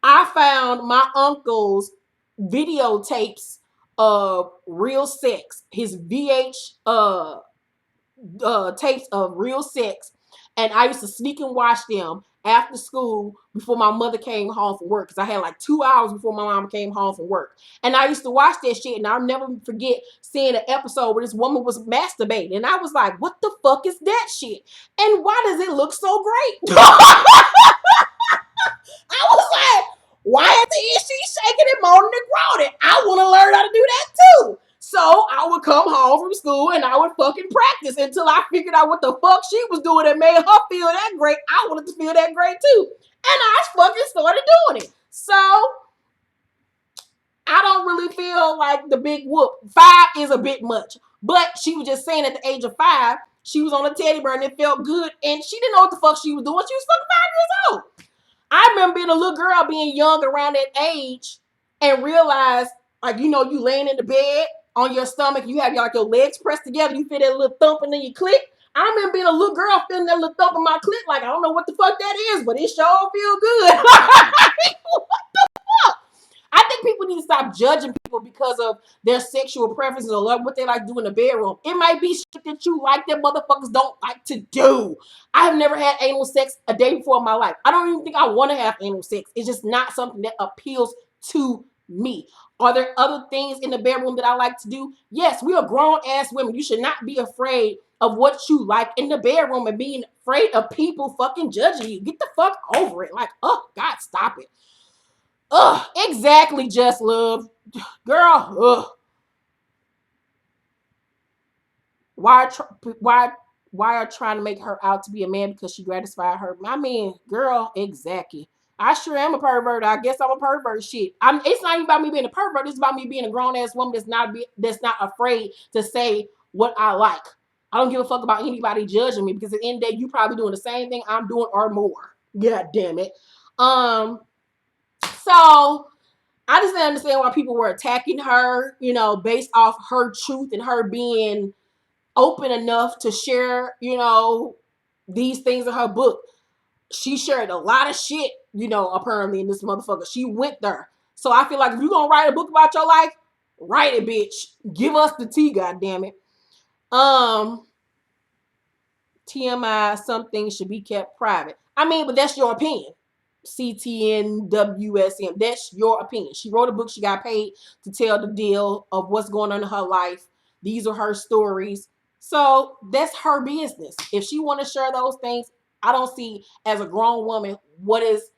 I found my uncle's videotapes of real sex, his VH tapes of real sex. And I used to sneak and watch them after school before my mother came home from work, because I had like 2 hours before my mom came home from work. And I used to watch that shit, and I'll never forget seeing an episode where this woman was masturbating. And I was like, what the fuck is that shit? And why does it look so great? I was like, why is she shaking and moaning and groaning? I want to learn how to do that too. So I would come home from school and I would fucking practice until I figured out what the fuck she was doing that made her feel that great. I wanted to feel that great too. And I fucking started doing it. So I don't really feel like the big whoop. 5 is a bit much. But she was just saying at the age of 5, she was on a teddy bear and it felt good. And she didn't know what the fuck she was doing. She was fucking 5 years old. I remember being a little girl, being young around that age, and realize, like, you laying in the bed on your stomach, you have your legs pressed together, you feel that little thump and then you click. I remember being a little girl feeling that little thump in my clit, like, I don't know what the fuck that is, but it sure feel good. What the fuck? I think people need to stop judging people because of their sexual preferences or what they like to do in the bedroom. It might be shit that you like that motherfuckers don't like to do. I have never had anal sex a day before in my life. I don't even think I want to have anal sex. It's just not something that appeals to me. Are there other things in the bedroom that I like to do? Yes, we are grown-ass women. You should not be afraid of what you like in the bedroom and being afraid of people fucking judging you. Get the fuck over it. Like, oh, God, stop it. Ugh, exactly, Just Love. Girl, ugh. Why are trying to make her out to be a man because she gratified her? I mean, girl, exactly. I sure am a pervert. I guess I'm a pervert. Shit. It's not even about me being a pervert. It's about me being a grown ass woman that's not afraid to say what I like. I don't give a fuck about anybody judging me because at the end of the day, you probably doing the same thing I'm doing or more. God damn it. So I just didn't understand why people were attacking her, based off her truth and her being open enough to share, these things in her book. She shared a lot of shit, apparently in this motherfucker. She went there. So I feel like if you're gonna write a book about your life, write it, bitch. Give us the tea, goddammit. TMI, some things should be kept private. I mean, but that's your opinion. CTNWSM. That's your opinion. She wrote a book. She got paid to tell the deal of what's going on in her life. These are her stories. So that's her business. If she want to share those things, I don't see as a grown woman what is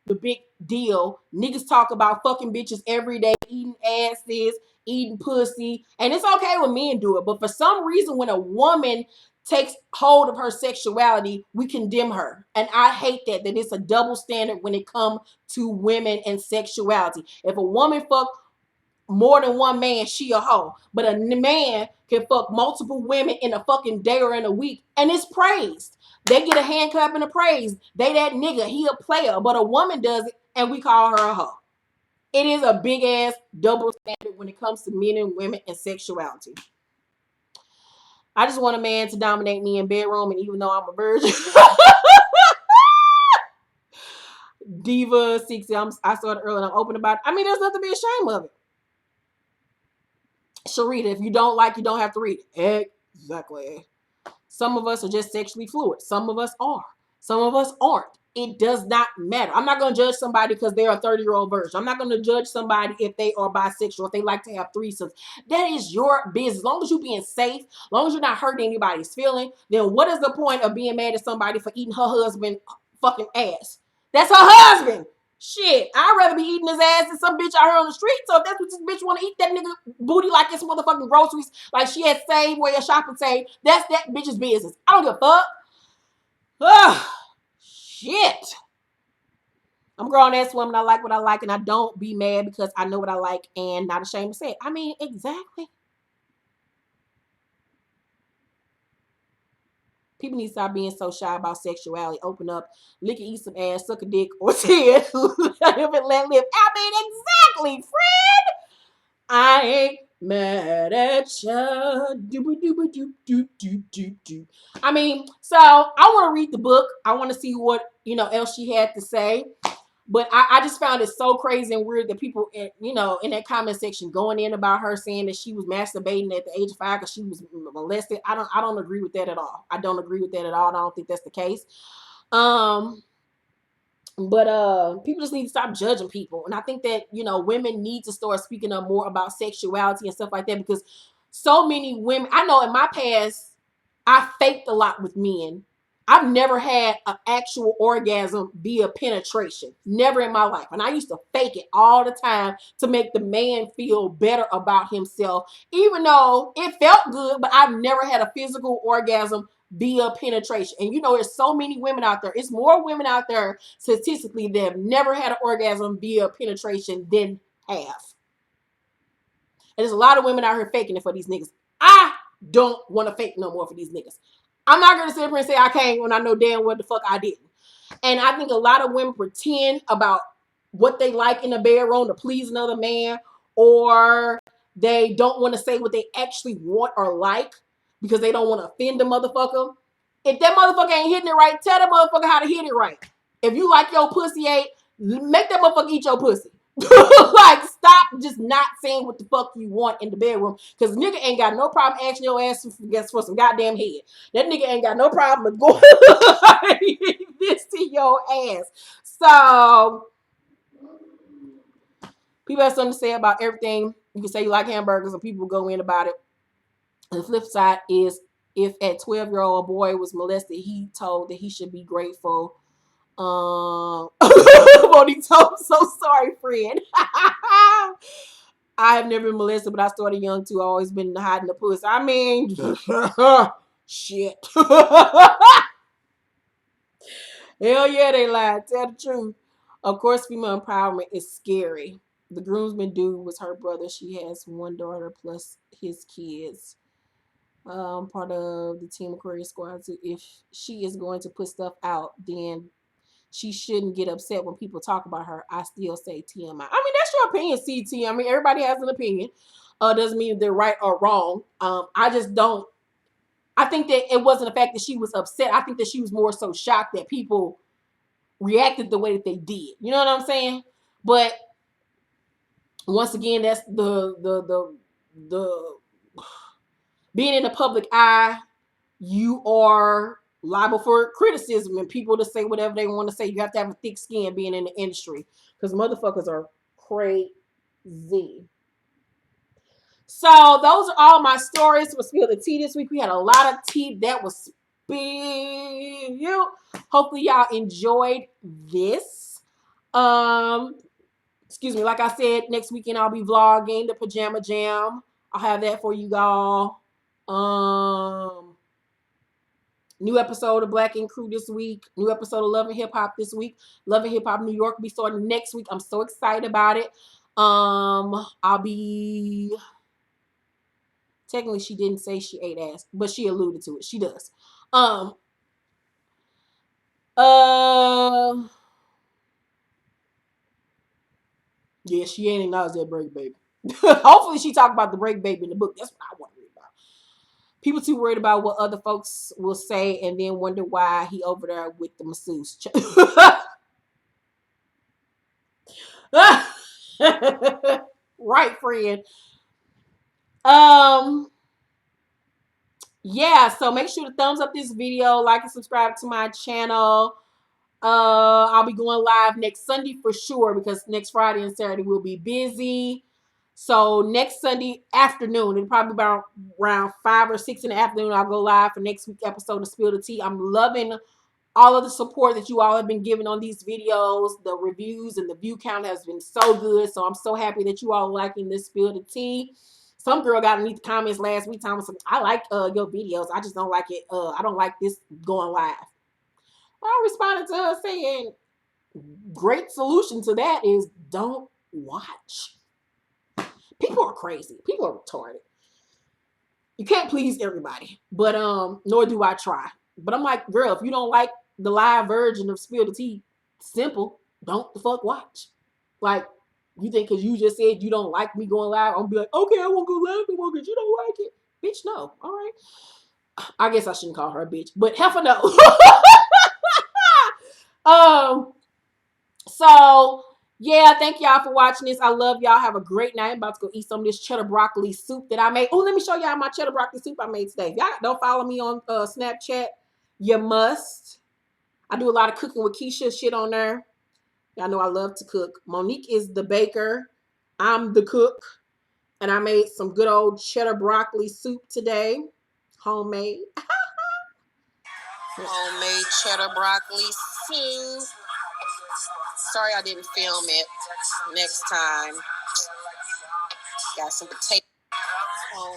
the big deal. Niggas talk about fucking bitches every day, eating asses, eating pussy, and it's okay when men do it. But for some reason, when a woman takes hold of her sexuality, we condemn her. And I hate that it's a double standard when it comes to women and sexuality. If a woman fuck more than one man, she a hoe. But a man can fuck multiple women in a fucking day or in a week, and it's praised. They get a hand clap and a praise. They that nigga, he a player. But a woman does it, and we call her a hoe. It is a big ass double standard when it comes to men and women and sexuality. I just want a man to dominate me in bedroom, and even though I'm a virgin, Diva 60, I saw it earlier and I'm open about it. I mean, there's nothing to be ashamed of it. Sharita, if you don't like, you don't have to read it. Exactly. Some of us are just sexually fluid. Some of us are. Some of us aren't. It does not matter. I'm not going to judge somebody because they're a 30-year-old virgin. I'm not going to judge somebody if they are bisexual, if they like to have threesomes. That is your business. As long as you're being safe, as long as you're not hurting anybody's feeling, then what is the point of being mad at somebody for eating her husband fucking ass? That's her husband. Shit, I'd rather be eating his ass than some bitch out here on the street. So if that's what this bitch want to eat that nigga booty like it's motherfucking groceries, like she had saved where your shopping saved, that's that bitch's business. I don't give a fuck. Ugh, shit. I'm a grown ass woman. I like what I like, and I don't be mad because I know what I like and not ashamed to say it. I mean, exactly. People need to stop being so shy about sexuality. Open up, lick and eat some ass, suck a dick, or say it. Let live. I mean, exactly, friend. I ain't mad at ya. I mean, so I want to read the book. I want to see what else she had to say. But I just found it so crazy and weird that people, in that comment section going in about her saying that she was masturbating at the age of 5 because she was molested. I don't agree with that at all. I don't agree with that at all. I don't think that's the case. But people just need to stop judging people. And I think that, women need to start speaking up more about sexuality and stuff like that because so many women, I know in my past, I faked a lot with men. I've never had an actual orgasm via penetration. Never in my life. And I used to fake it all the time to make the man feel better about himself, even though it felt good, but I've never had a physical orgasm via penetration. And there's so many women out there. It's more women out there statistically that have never had an orgasm via penetration than have. And there's a lot of women out here faking it for these niggas. I don't want to fake no more for these niggas. I'm not going to sit here and say I can't when I know damn well the fuck I didn't. And I think a lot of women pretend about what they like in the bedroom to please another man, or they don't want to say what they actually want or like because they don't want to offend the motherfucker. If that motherfucker ain't hitting it right, tell that motherfucker how to hit it right. If you like your pussy ate, make that motherfucker eat your pussy. Like, stop just not saying what the fuck you want in the bedroom. Because nigga ain't got no problem asking your ass for some goddamn head. That nigga ain't got no problem with going this to your ass. So, people have something to say about everything. You can say you like hamburgers and people go in about it. And the flip side is if at 12-year-old a boy was molested, he told that he should be grateful. Monique told, I'm so sorry, friend. I have never been molested, but I started young too. I've always been hiding the pussy. I mean, shit. Hell yeah, they lied. Tell the truth. Of course, female empowerment is scary. The groomsman dude was her brother. She has one daughter plus his kids. Part of the Team Aquarius squad. So if she is going to put stuff out, then she shouldn't get upset when people talk about her. I still say TMI. I mean, that's your opinion, CT. I mean, everybody has an opinion. Doesn't mean they're right or wrong. I just don't. I think that it wasn't the fact that she was upset. I think that she was more so shocked that people reacted the way that they did. You know what I'm saying? But once again, that's the being in the public eye. You are liable for criticism and people to say whatever they want to say. You have to have a thick skin being in the industry because motherfuckers are crazy. So those are all my stories for Spill the Tea this week. We had a lot of tea that was spilled. Hopefully y'all enjoyed this. Excuse me. Like I said, next weekend I'll be vlogging the Pajama Jam. I'll have that for you all. New episode of Blac and Crew this week. New episode of Love and Hip Hop this week. Love and Hip Hop New York will be starting next week. I'm so excited about it. I'll be... Technically, she didn't say she ate ass, but she alluded to it. She does. Yeah, she ain't acknowledged that break baby. Hopefully, she talked about the break baby in the book. That's what I want to read about. People too worried about what other folks will say and then wonder why he over there with the masseuse. Right, friend. Yeah, so make sure to thumbs up this video, like and subscribe to my channel. I'll be going live next Sunday for sure because next Friday and Saturday we'll be busy. So next Sunday afternoon, it'll probably be about around 5 or 6 in the afternoon, I'll go live for next week's episode of Spill the Tea. I'm loving all of the support that you all have been giving on these videos. The reviews and the view count has been so good. So I'm so happy that you all are liking this Spill the Tea. Some girl got underneath the comments last week telling me, I like your videos. I just don't like it. I don't like this going live. I responded to her saying, great solution to that is don't watch. People are crazy. People are retarded. You can't please everybody. But nor do I try. But I'm like, girl, if you don't like the live version of Spill the Tea, simple, don't the fuck watch. Like, you think because you just said you don't like me going live, I'm gonna be like, okay, I won't go live anymore because you don't like it. Bitch, no. All right. I guess I shouldn't call her a bitch, but heifer no. So yeah, thank y'all for watching this. I love y'all. Have a great night. I'm about to go eat some of this cheddar broccoli soup that I made. Oh, let me show y'all my cheddar broccoli soup I made today. If y'all don't follow me on Snapchat, you must. I do a lot of cooking with Keisha shit on there. Y'all know I love to cook. Monique is the baker. I'm the cook. And I made some good old cheddar broccoli soup today. Homemade. Homemade cheddar broccoli soup. Sorry I didn't film it. Next time. Got some potato.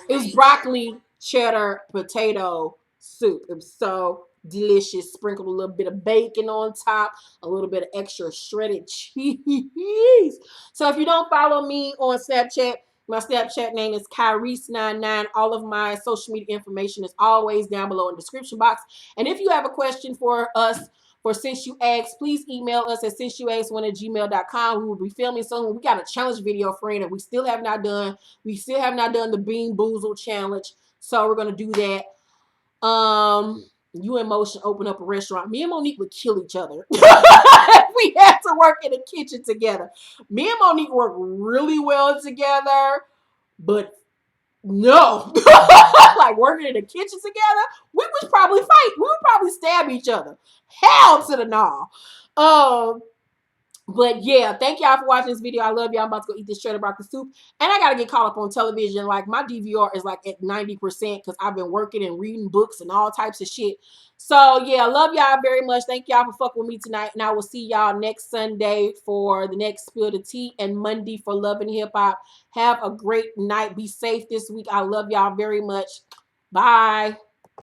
It was broccoli, cheddar, potato soup. It was so delicious. Sprinkled a little bit of bacon on top, a little bit of extra shredded cheese. So if you don't follow me on Snapchat, my Snapchat name is Kyrese99. All of my social media information is always down below in the description box. And if you have a question for us, for Since You Asked, please email us at since-you-asked1@gmail.com. We will be filming soon. We got a challenge video, friend, and we still have not done. We still have not done the Bean Boozle challenge. So we're going to do that. You and Motion open up a restaurant. Me and Monique would kill each other. We had to work in the kitchen together. Me and Monique work really well together, but no. Like working in the kitchen together, we would probably fight. We would probably stab each other. Hell to the no. But yeah, thank y'all for watching this video. I love y'all. I'm about to go eat this shredded broccoli soup. And I gotta get caught up on television. Like my DVR is like at 90% because I've been working and reading books and all types of shit. So yeah, love y'all very much. Thank y'all for fucking with me tonight. And I will see y'all next Sunday for the next Spill the Tea and Monday for Love and Hip Hop. Have a great night. Be safe this week. I love y'all very much. Bye.